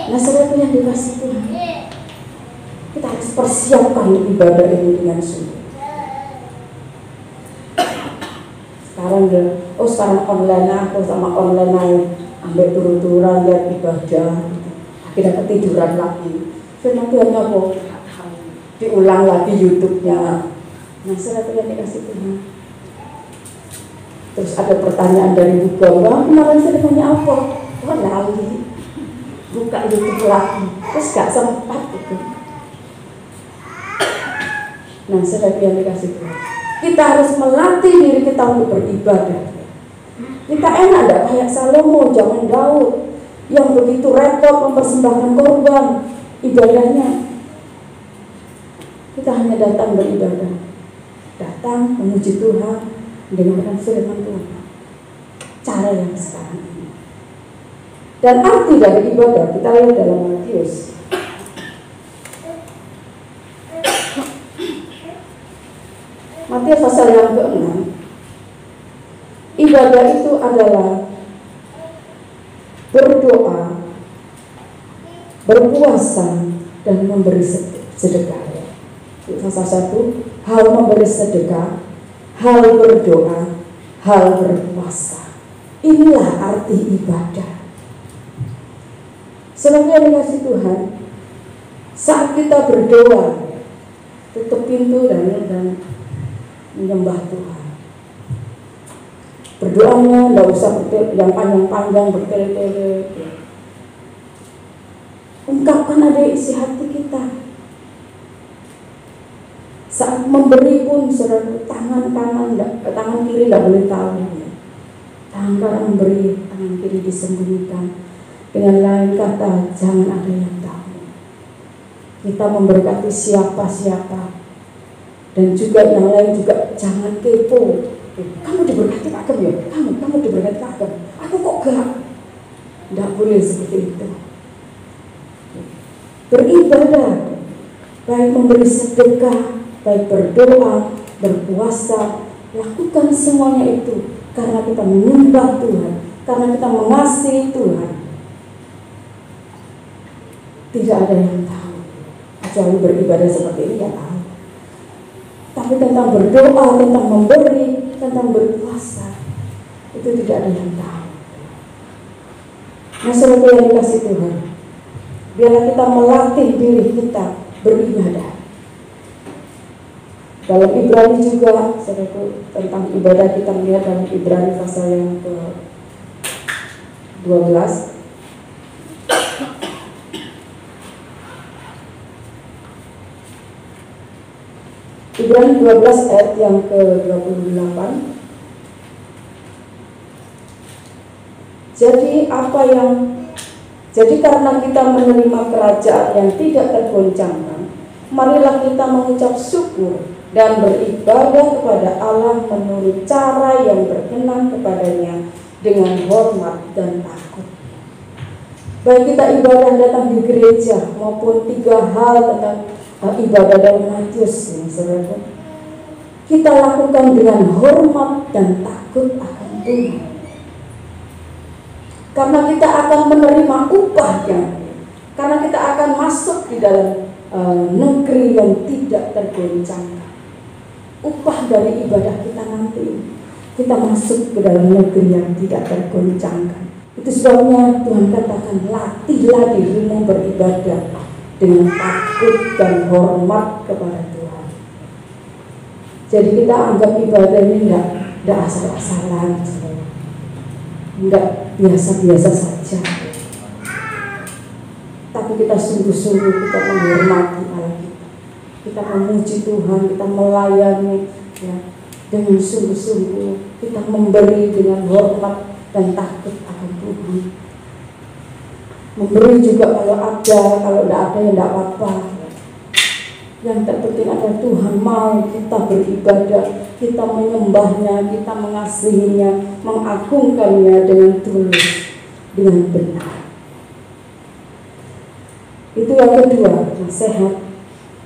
Nah, saudara yang dikasih Tuhan, kita harus persiapkan ibadah ini dengan sungguh. Sekarang online aku sama online aja, ambil turun-turunan lihat ibadah, akhirnya ketiduran lagi. Firman Tuhan mau diulang lagi YouTube-nya. Nah, saudara yang dikasih Tuhan. Terus ada pertanyaan dari Google, kemarin saya tanya apa? lali, buka YouTube lagi, terus gak sempat gitu. Nah, saudara yang dikasih Tuhan, kita harus melatih diri kita untuk beribadah. Kita enak gak kayak Salomo zaman Daud yang begitu repot mempersembahkan korban ibadahnya. Kita hanya datang beribadah, datang memuji Tuhan, mendengarkan firman Tuhan. Cara yang sekarang ini. Dan arti dari ibadah kita lihat dalam Matius. Matius pasal yang ke-6. Ibadah itu adalah berdoa, berpuasa, dan memberi sedekah. Pasal 1, hal memberi sedekah, hal berdoa, hal berpuasa. Inilah arti ibadah. Selanjutnya dikasih Tuhan, saat kita berdoa, tutup pintu dan menyembah Tuhan. Berdoanya tidak usah yang panjang-panjang bertele-tele. Ungkapkan ada isi hati kita. Saat memberi pun saudara, tangan kiri tidak boleh tahu. Tangan kanan memberi, tangan kiri disembunyikan. Dengan lain kata, jangan ada yang tahu. Kita memberkati siapa-siapa. Dan juga yang lain juga jangan kepo. Kamu diberkati Pak Agam ya? Kamu diberkati Pak Agam. Aku kok gak? Tidak boleh seperti itu. Beribadah, baik memberi sedekah, baik berdoa, berpuasa, lakukan semuanya itu karena kita menyembah Tuhan, karena kita mengasihi Tuhan. Tidak ada yang tahu, kecuali beribadah seperti ini ya tahu. Tapi tentang berdoa, tentang memberi, tentang berpuasa, itu tidak ada yang tahu. Masalah yang dikasih Tuhan, biarlah kita melatih diri kita beribadah. Dalam Ibrani juga, saudaraku, tentang ibadah kita melihat dalam Ibrani pasal yang ke-12. Ibrani 12 ayat yang ke-28. Jadi karena kita menerima kerajaan yang tidak tergoncangkan, marilah kita mengucap syukur dan beribadah kepada Allah menurut cara yang berkenan kepadanya dengan hormat dan takut. Baik kita ibadah datang di gereja maupun 3 hal tentang ibadah dalam Matius ini, saudara, kita lakukan dengan hormat dan takut akan Tuhan. Karena kita akan menerima upahnya, karena kita akan masuk di dalam negeri yang tidak tergoncangkan. Upah dari ibadah kita nanti, kita masuk ke dalam negeri yang tidak tergoncangkan. Itu sebabnya Tuhan katakan, latihlah dirimu beribadah dengan takut dan hormat kepada Tuhan. Jadi kita anggap ibadah ini tidak asal-asalan, tidak biasa-biasa saja. Tapi kita sungguh-sungguh kita menghormati Allah kita. Kita memuji Tuhan, kita melayani ya, dengan sungguh-sungguh. Kita memberi dengan hormat dan takut akan Tuhan. Memberi juga kalau ada, kalau tidak ada ya tidak apa-apa. Yang terpenting adalah Tuhan mau kita beribadah, kita menyembahnya, kita mengasihinya, mengagungkannya dengan tulus, dengan benar. Itu yang kedua, nasihat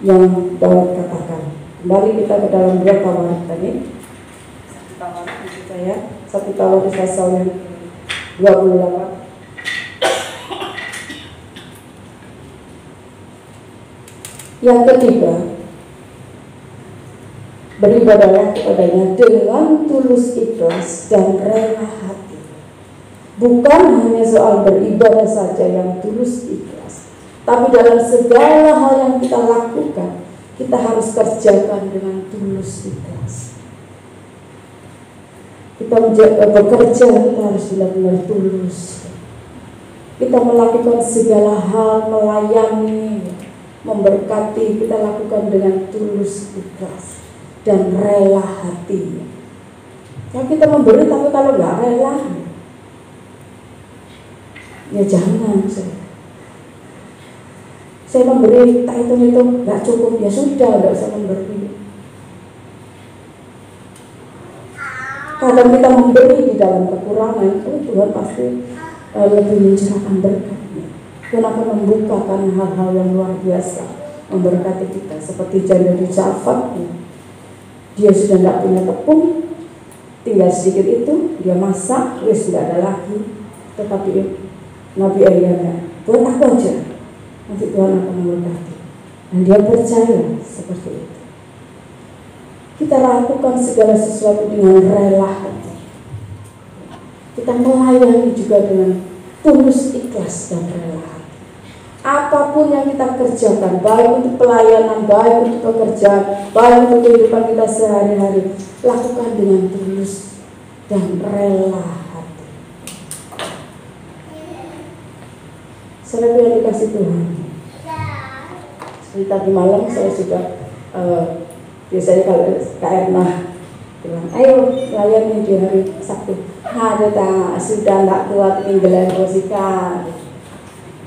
yang Daud katakan. Kembali kita ke dalam 2 Tawarik tadi. 1 Tawarik maksud saya, 1 Tawarik pasal yang 28. Yang ketiga, beribadahlah kepadanya dengan tulus ikhlas dan rela hati. Bukan hanya soal beribadah saja yang tulus ikhlas, tapi dalam segala hal yang kita lakukan, kita harus kerjakan dengan tulus ikhlas. Kita bekerja, kita harus benar-benar tulus. kita melakukan segala hal, melayani, memberkati, kita lakukan dengan tulus, ikhlas, dan rela hati. Kalau kita memberi tapi kalau nggak rela, ya jangan. Saya memberi, tak hitung nggak cukup, ya sudah, nggak usah memberi. Kadang kita memberi di dalam kekurangan, Tuhan pasti lebih mencurahkan berkatnya. Tuhan akan membukakan hal-hal yang luar biasa, memberkati kita. Seperti janda di Jafat, dia sudah tidak punya tepung, tinggal sedikit itu, dia masak, wis tidak ada lagi. Tetapi Nabi Elia, buat aku aja, nanti Tuhan akan memberkati. Dan dia percaya seperti itu. Kita lakukan segala sesuatu dengan rela hati. Kita melayani juga dengan tulus, ikhlas, dan rela hati. Apapun yang kita kerjakan, baik untuk pelayanan, baik untuk pekerjaan, baik untuk kehidupan kita sehari-hari, lakukan dengan tulus dan rela hati. Saudara yang dikasih Tuhan, seperti tadi malam saya sudah biasanya kalau Kak Erna bilang, ayo layani di hari Sabtu. Ada tak sudah tidak kuat tinggalan Rosika.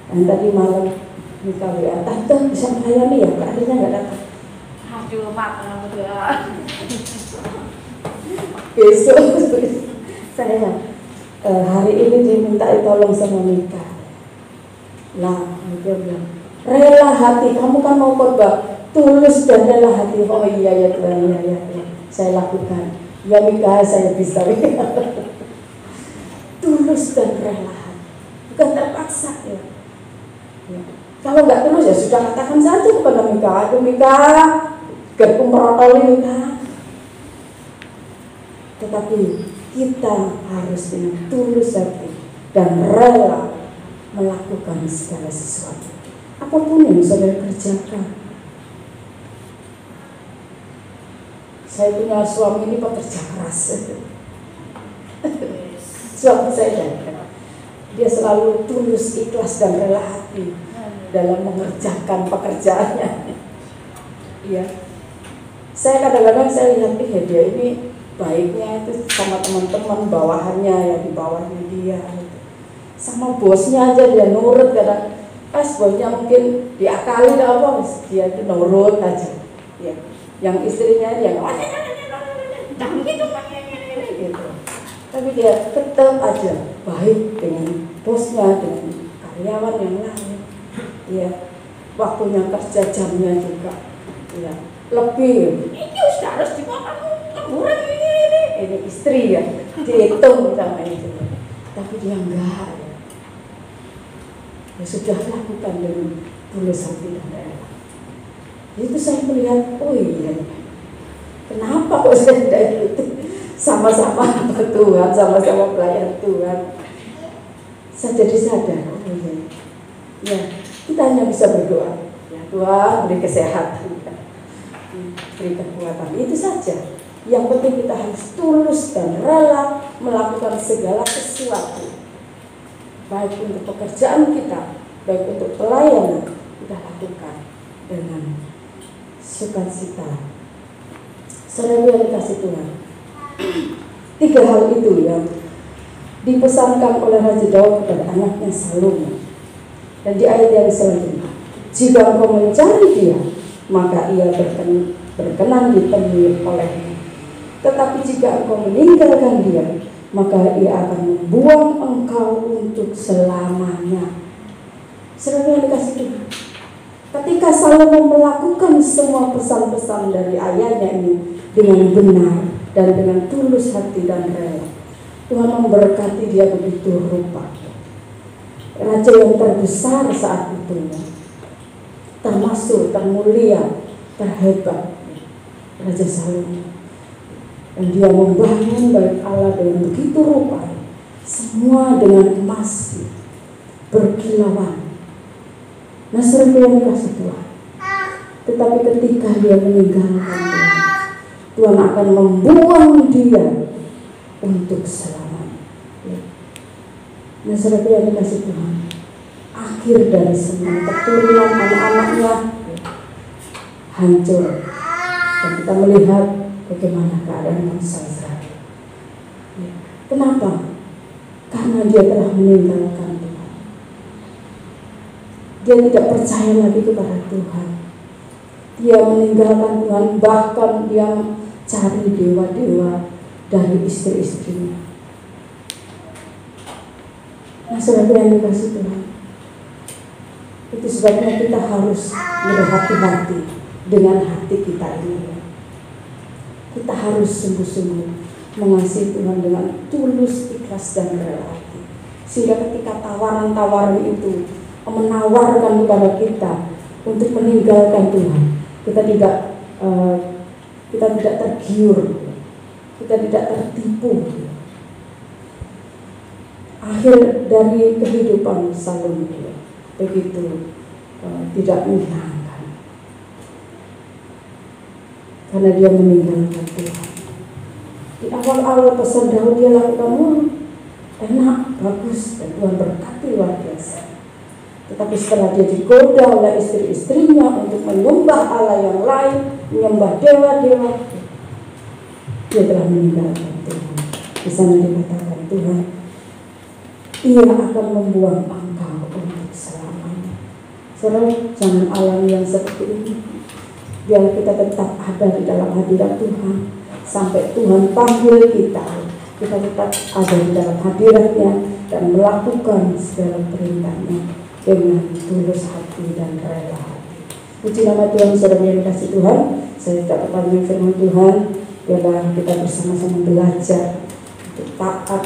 Dan tadi malam Mika WA, tante bisa melayani ya? Kak Erna nggak datang. Aduh, maaf ya. Besok saya hari ini diminta tolong sama Mika. Lah, dia bilang, rela hati, kamu kan mau khotbah. Tulus dan rela hati. Oh iya ya Tuhan, ya. Saya lakukan. Ya Mika, saya bisa. Tulus dan rela hati, bukan terpaksa ya. Kalau nggak tulus ya sudah katakan saja kepada Mika. Aduh Mika, gak merotoli Mika. Tetapi kita harus dengan tulus hati dan rela melakukan segala sesuatu. Apapun yang saudara kerjakan. Saya punya suami ini pekerja keras. Suami saya, dia selalu tulus, ikhlas, dan rela hati dalam mengerjakan pekerjaannya. Iya. Saya kadang-kadang saya lihat dia ini baiknya itu sama teman-teman bawahannya ya, di bawahnya dia. Sama bosnya aja dia nurut, kadang pas bosnya mungkin diakali atau apa, dia itu nurut aja. Ya. Yang istrinya dia jangan gitu, gitu. Tapi dia tetap aja baik dengan bosnya, dengan karyawan yang lain. Ya, waktunya kerja, jamnya juga. Ya, lebih. Ini harus dimakan kurang ini istri ya, dihitung sama itu. Tapi dia enggak. Ya sudah lakukan dengan tulus hati dan rela. Itu saya melihat, oh iya, kenapa kok saya tidak ikut sama-sama Tuhan, sama-sama pelayan Tuhan. Saya jadi sadar, oh iya, ya kita hanya bisa berdoa, ya Tuhan beri kesehatan, ya. Beri kekuatan, itu saja. Yang penting kita harus tulus dan rela melakukan segala sesuatu, baik untuk pekerjaan kita, baik untuk pelayanan, kita lakukan dengan sukacita. Saudara yang dikasih Tuhan, 3 hal itu yang dipesankan oleh Raja Daud kepada anaknya Salomo. Dan di ayat yang selanjutnya, jika engkau mencari dia, maka ia berkenan ditemui olehnya. Tetapi jika engkau meninggalkan dia, maka ia akan membuang engkau untuk selamanya. Saudara yang dikasih Tuhan, ketika Salomo melakukan semua pesan-pesan dari ayatnya ini dengan benar dan dengan tulus hati dan rela, Tuhan memberkati dia begitu rupa. Raja yang terbesar saat itu, termasuk termulia, terhebat, Raja Salomo. Dan dia membangun bait Allah dengan begitu rupa, semua dengan emas berkilauan. Nah, saudara yang dikasih Tuhan, tetapi ketika dia meninggalkan Tuhan akan membuang dia untuk selamanya. Nah, saudara yang dikasih Tuhan, akhir dari semua keturunan anak-anaknya hancur. Dan kita melihat bagaimana keadaan bangsa Israel. Kenapa? Karena dia telah meninggalkan Tuhan. Dia tidak percaya lagi kepada Tuhan. Dia meninggalkan Tuhan, bahkan dia cari dewa-dewa dari istri-istrinya. Nah, saudara yang dikasih Tuhan, itu sebabnya kita harus berhati-hati dengan hati kita ini. Kita harus sungguh-sungguh mengasihi Tuhan dengan tulus, ikhlas, dan rela hati. Sehingga ketika tawaran-tawaran itu menawarkan kepada kita untuk meninggalkan Tuhan, kita tidak tergiur, kita tidak tertipu. Akhir dari kehidupan Salomo begitu tidak menyenangkan, karena dia meninggalkan Tuhan. Di awal-awal pesan Daud dia lakukan enak, bagus, dan Tuhan berkati luar biasa. Tetapi setelah dia digoda oleh istri-istrinya untuk menyembah Allah yang lain, menyembah dewa-dewa, dia telah meninggalkan Tuhan. Di sana dikatakan Tuhan, Ia akan membuang engkau untuk selamanya. Saudara, jangan alami yang seperti ini. Biar kita tetap ada di dalam hadirat Tuhan sampai Tuhan panggil kita. Kita tetap ada di dalam hadiratnya dan melakukan segala perintahnya dengan tulus hati dan rela hati. Puji nama Tuhan, saudara yang dikasih Tuhan. Saya tidak berpaling firman Tuhan. Biarlah kita bersama-sama belajar untuk taat,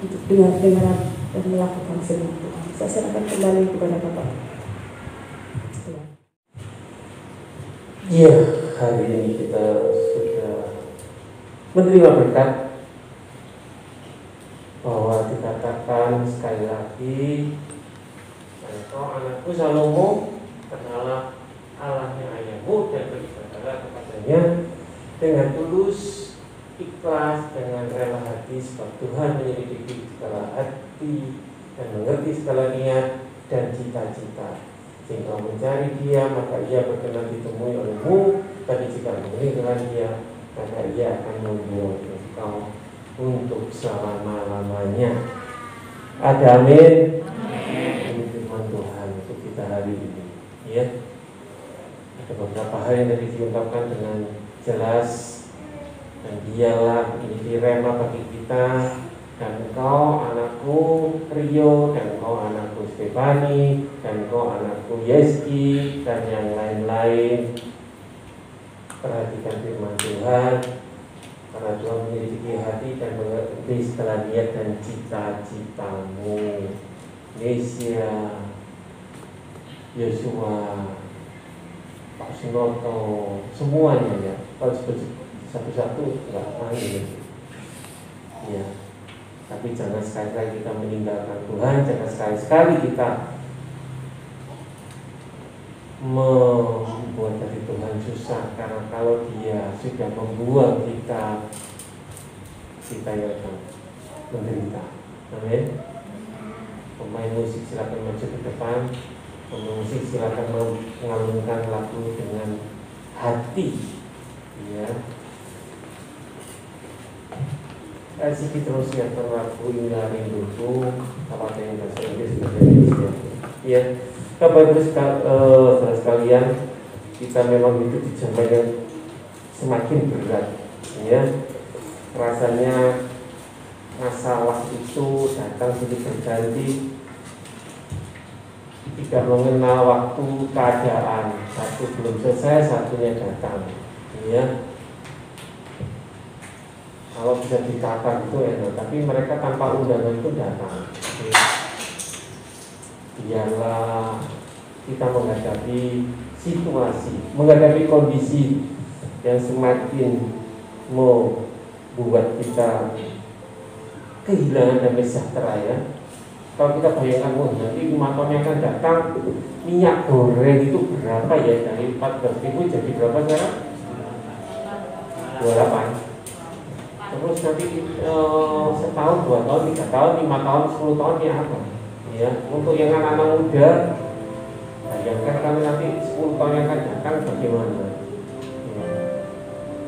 untuk dengar-dengar dan melakukan firman Tuhan. Saya serahkan kembali kepada Bapak. Iya, hari ini kita sudah menerima berkat bahwa dikatakan sekali lagi, engkau anakku Salomo, kenalah Allahnya ayahmu dan beribadahlah kepadanya dengan tulus, ikhlas, dengan rela hati, sebab Tuhan menyelidiki segala hati dan mengerti segala niat dan cita-cita. Jika mencari Dia, maka Ia berkenan ditemui olehmu. Tapi jika meninggalkan Dia, maka Ia akan membuang engkau untuk selama-lamanya. Ada amin. Ini firman Tuhan untuk kita hari ini. Ya, ada beberapa hal yang tadi diungkapkan dengan jelas, dan dialah menjadi rema bagi kita. Dan engkau anakku Rio, dan engkau anakku Stefani, dan engkau anakku Yeski, dan yang lain-lain. Perhatikan firman Tuhan, karena Tuhan menyelidiki hati dan mengerti segala niat dan cita-citamu. Nesia, Yosua, Pak Sunoto, semuanya ya. Kalau satu-satu nggak main ya. Tapi jangan sekali-kali kita meninggalkan Tuhan, jangan sekali-kali kita membuat dari Tuhan susah, karena kalau Dia sudah membuang kita yang akan menderita. Amin. Pemain musik silakan maju ke depan. Pemain musik silakan mengalunkan lagu dengan hati, ya. Kasih terus ya terlaku indah rinduku, apa yang bahasa Inggris ya. Bapak Ibu saudara sekalian, kita memang hidup di zaman yang semakin berat, ya. Rasanya masalah itu datang silih berganti, tidak mengenal waktu, keadaan. Satu belum selesai, satunya datang, ya. Kalau bisa dikata itu enak, tapi mereka tanpa undangan itu datang. Biarlah kita menghadapi situasi, menghadapi kondisi yang semakin membuat kita kehilangan damai sejahtera, ya. Kalau kita bayangkan, nanti 5 tahun yang akan datang, minyak goreng itu berapa ya? Dari 14.000 jadi berapa sekarang? 28. Terus nanti setahun, 2 tahun, 3 tahun, 5 tahun, 10 tahun ya apa? Ya, untuk yang anak-anak muda, bayangkan kami nanti 10 tahun yang akan datang bagaimana? Ya.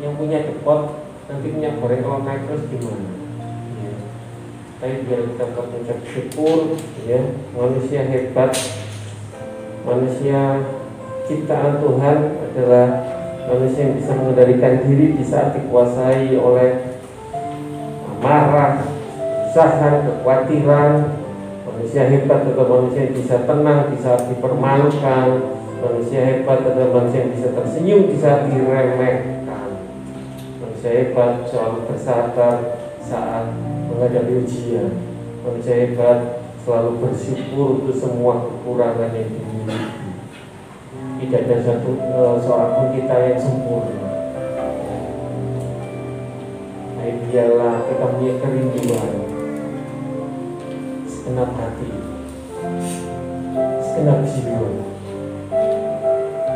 Yang punya depot nanti punya goreng kalau naik terus gimana? Ya. Tapi biar kita mengucap syukur, ya, manusia hebat, manusia ciptaan Tuhan adalah manusia yang bisa mengendalikan diri di saat dikuasai oleh marah, kesusahan, kekhawatiran. Manusia hebat adalah manusia yang bisa tenang di saat dipermalukan. Manusia hebat adalah manusia yang bisa tersenyum di saat diremehkan. Manusia hebat selalu bersabar saat menghadapi ujian. Manusia hebat selalu bersyukur untuk semua kekurangan yang dimiliki. Tidak ada seorang pun kita yang sempurna. Tapi biarlah kita punya kerinduan, segenap hati, segenap jiwa.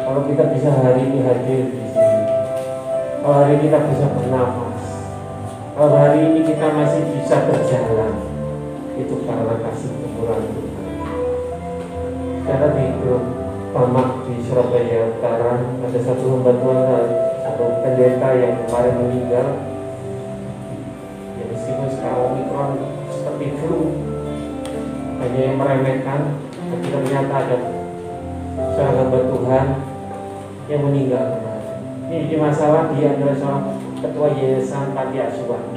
Kalau kita bisa hari ini hadir di sini, kalau hari ini kita bisa bernafas, kalau hari ini kita masih bisa berjalan, itu karena kasih kemurahan Tuhan. Karena di grup Pamak di Surabaya Utara ada satu hamba Tuhan, satu pendeta yang kemarin meninggal. Ya, meskipun sekarang Omikron seperti flu, hanya yang meremehkan, tapi ternyata ada seorang hamba Tuhan yang meninggal kemarin. Ini masalah dia adalah seorang ketua yayasan panti asuhan.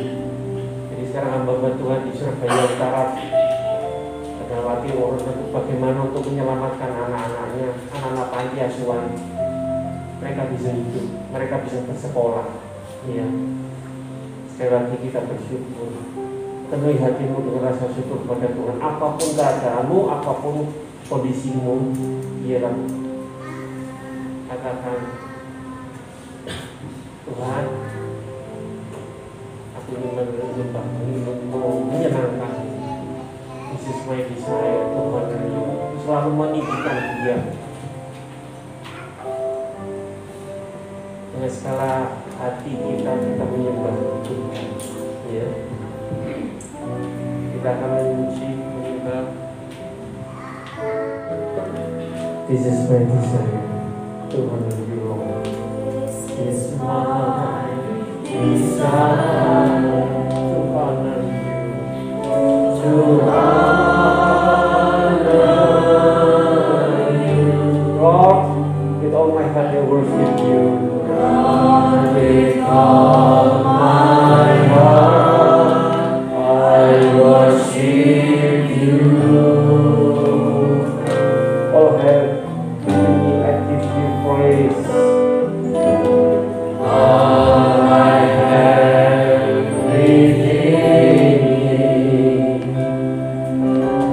Jadi sekarang hamba Tuhan di Surabaya Utara Megawati urus untuk bagaimana untuk menyelamatkan anak-anaknya, anak-anak panti asuhan. Mereka bisa hidup, mereka bisa bersekolah. Ya. Sekali lagi kita bersyukur. Penuhi hatimu dengan rasa syukur kepada Tuhan. Apapun keadaanmu, apapun kondisimu, biarlah katakan, Tuhan, aku ingin menyembahmu, ingin menyenangkan. This is my desire, Tuhan, selalu meninggikan dia. Dengan segala hati kita menyembah Tuhan. Ya. Kita akan memuji, menyembah. This is my desire, Tuhan you Lord. This is my desire, to honor you, to honor you. Lord, with all my heart I worship you. Lord, with all my heart I worship you. All head, I give you praise. All I have within me,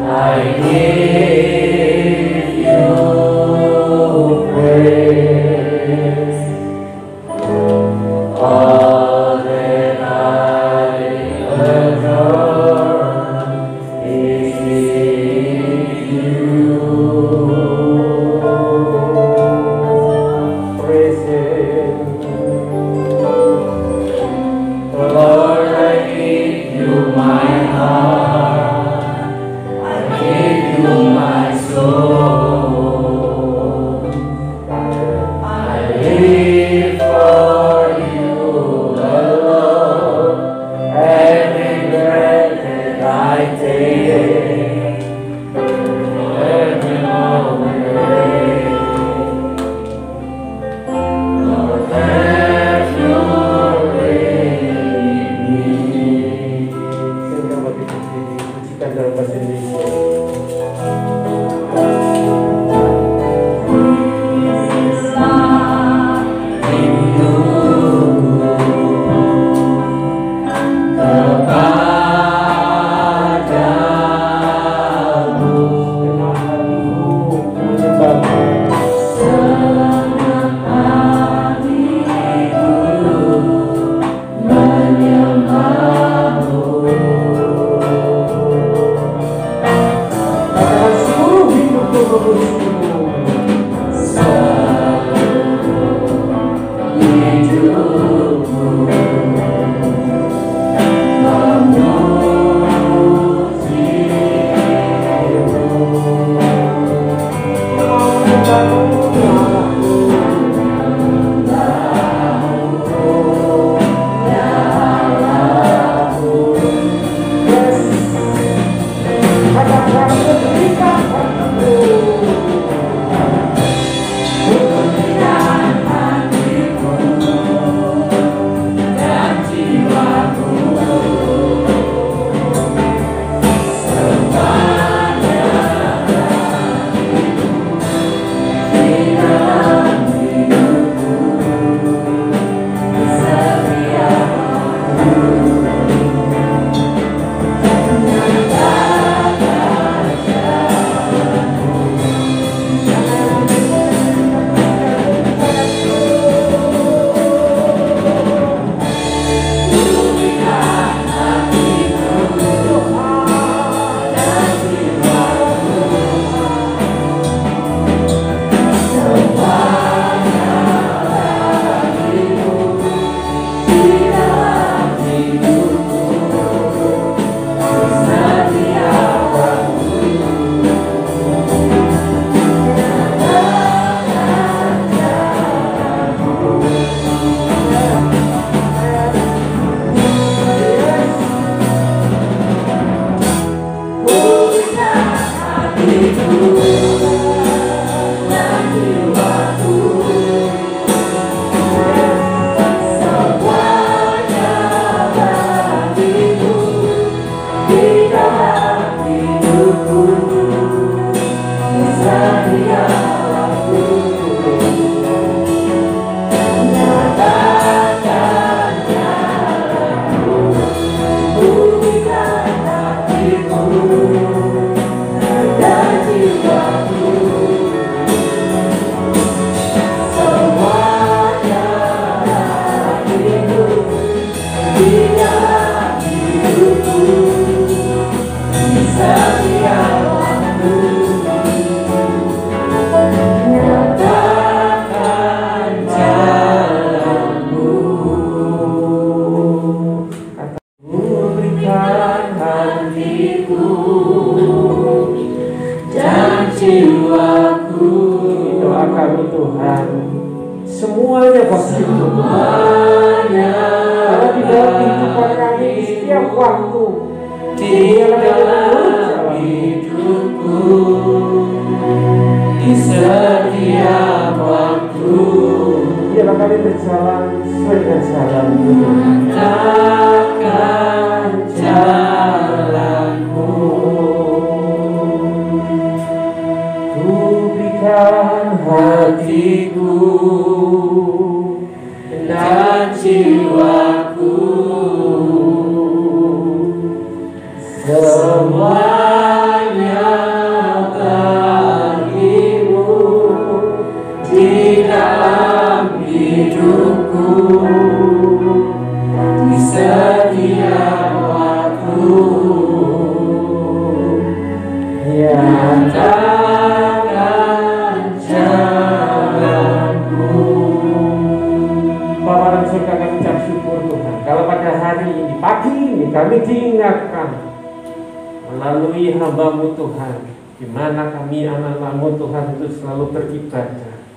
I give you praise. All that I adore is you. Praise Him. Lord, I give you my heart, I give you my soul. I live for you alone. Every breath that I take, every moment, Lord, have your way in me. Silakan bagi pujikan dalam bahasa Indonesia.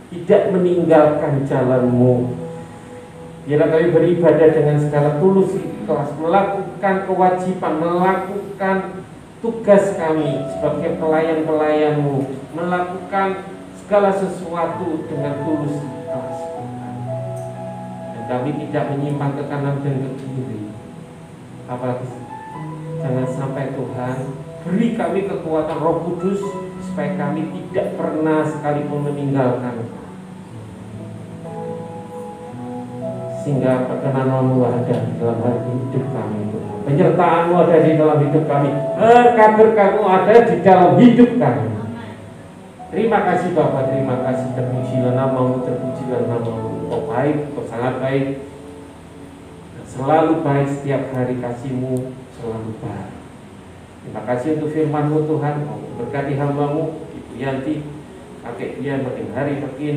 Tidak meninggalkan jalan-Mu. Biarlah kami beribadah dengan segala tulus ikhlas, melakukan kewajiban, melakukan tugas kami sebagai pelayan-pelayan-Mu, melakukan segala sesuatu dengan tulus ikhlas. Dan kami tidak menyimpang ke kanan dan ke kiri. Apalagi jangan sampai Tuhan beri kami kekuatan Roh Kudus supaya kami tidak pernah sekalipun meninggalkan, sehingga perkenan-Mu ada di dalam hidup kami, penyertaan-Mu ada di dalam hidup kami, berkat-Mu ada di dalam hidup kami. Terima kasih Bapa, terima kasih, terpujilah nama-Mu, terpujilah nama-Mu. Kau baik, Kau sangat baik, dan selalu baik. Setiap hari kasih-Mu selalu baik. Terima kasih untuk firman-Mu Tuhan. Kau berkati hamba-Mu Ibu Yanti, kakek dia makin hari makin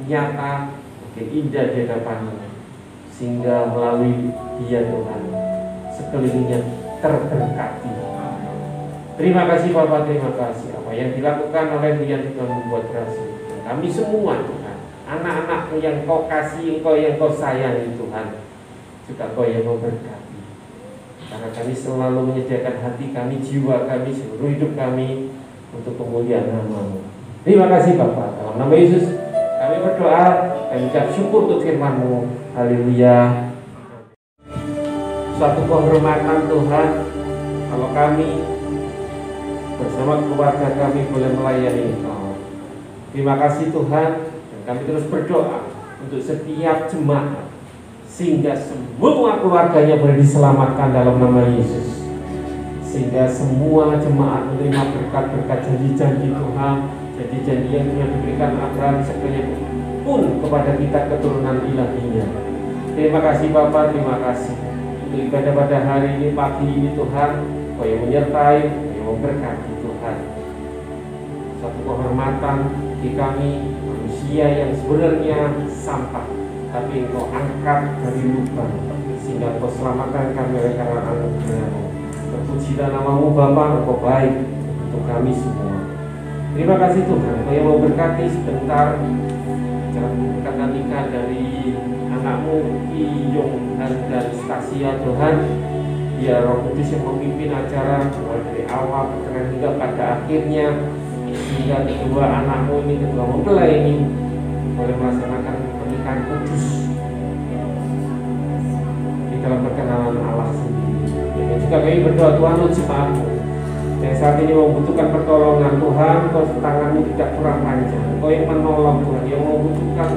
nyata, makin indah di hadapan-Mu, sehingga melalui dia Tuhan sekelilingnya terberkati. Terima kasih Bapak, terima kasih. Apa yang dilakukan oleh dia Tuhan membuat berhasil. Dan kami semua Tuhan, anak-anak-Mu yang Kau kasih, Engkau yang Kau sayangi Tuhan, juga Kau yang memberkati. Karena kami selalu menyediakan hati kami, jiwa kami, seluruh hidup kami untuk kemuliaan nama-Mu. Terima kasih Bapak. Dalam nama Yesus kami berdoa, kami ucap syukur untuk firman-Mu. Haleluya. Suatu kehormatan Tuhan kalau kami bersama keluarga kami boleh melayani Engkau. Terima kasih Tuhan, dan kami terus berdoa untuk setiap jemaat, sehingga semua keluarganya boleh diselamatkan dalam nama Yesus, sehingga semua jemaat menerima berkat-berkat janji-janji Tuhan, janji-janji yang telah diberikan Abraham sekalian pun kepada kita keturunan ilahinya. Terima kasih Bapak, terima kasih untuk ibadah pada hari ini, pagi ini Tuhan. Kau yang menyertai, Kau yang memberkati Tuhan. Suatu kehormatan di kami, manusia yang sebenarnya sampah, tapi Engkau angkat dari lubang, sehingga Engkau selamatkan kami oleh karena anugerah-Mu. Terpujilah nama-Mu Bapa, Engkau baik untuk kami semua. Terima kasih Tuhan, Engkau yang memberkati sebentar acara nikah dari anak-Mu Iyong dan Stasia Tuhan. Biar Roh Kudus yang memimpin acara mulai dari awal pertengahan hingga pada akhirnya. sehingga kedua anakmu ini, kedua mempelai ini boleh melaksanakan pernikahan kudus di dalam perkenanan Allah sendiri. Dan juga kami berdoa, Tuhan, untuk jemaatmu yang saat ini membutuhkan pertolongan. Tuhan, Kau tanganmu tidak kurang panjang, Kau yang menolong Tuhan, yang membutuhkan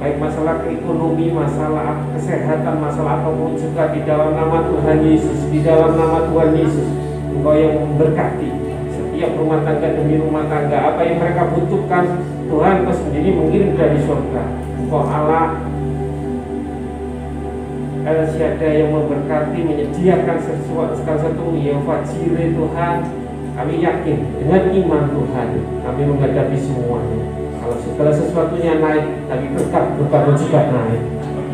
baik masalah ekonomi, masalah kesehatan, masalah apapun juga, di dalam nama Tuhan Yesus, di dalam nama Tuhan Yesus, Engkau yang memberkati setiap rumah tangga demi rumah tangga. Apa yang mereka butuhkan, Tuhan Kau sendiri mengirim dari surga. Engkau Allah El Shaddai yang memberkati, menyediakan sesuatu Yehova Jireh. Tuhan, kami yakin dengan iman Tuhan kami menghadapi semuanya. Kalau segala sesuatunya naik, tapi berkat juga naik.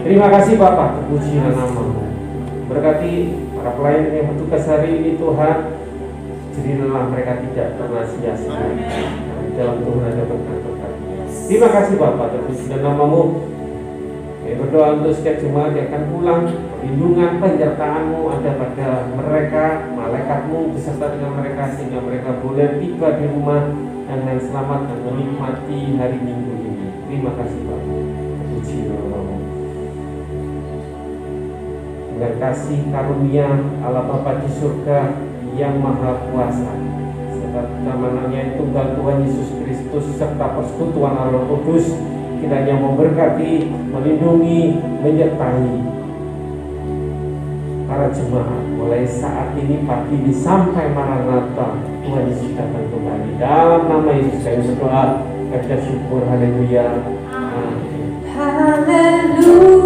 Terima kasih Bapa, terpujilah nama-Mu. Berkati para pelayan yang bertugas hari ini Tuhan, jadilah mereka tidak pernah sia-sia. Di dalam Tuhan ada berkat-berkat. Terima kasih Bapa, terpujilah nama-Mu. Kami berdoa untuk setiap jemaat yang akan pulang, perlindungan penyertaan-Mu ada pada mereka, malaikat-Mu beserta dengan mereka, sehingga mereka boleh tiba di rumah dengan selamat dan menikmati hari Minggu ini. Terima kasih Bapak. Puji Allah. Dengan kasih karunia Allah Bapa di surga yang Maha Kuasa, serta namanya yang tunggal Tuhan Yesus Kristus, serta persekutuan Roh Kudus, kiranya memberkati, melindungi, menyertai para jemaat mulai saat ini pagi ini sampai Maranatha. Tuhan Yesus datang kembali. Dalam nama Yesus kami berdoa, kita syukur. Haleluya. Amin. Haleluya.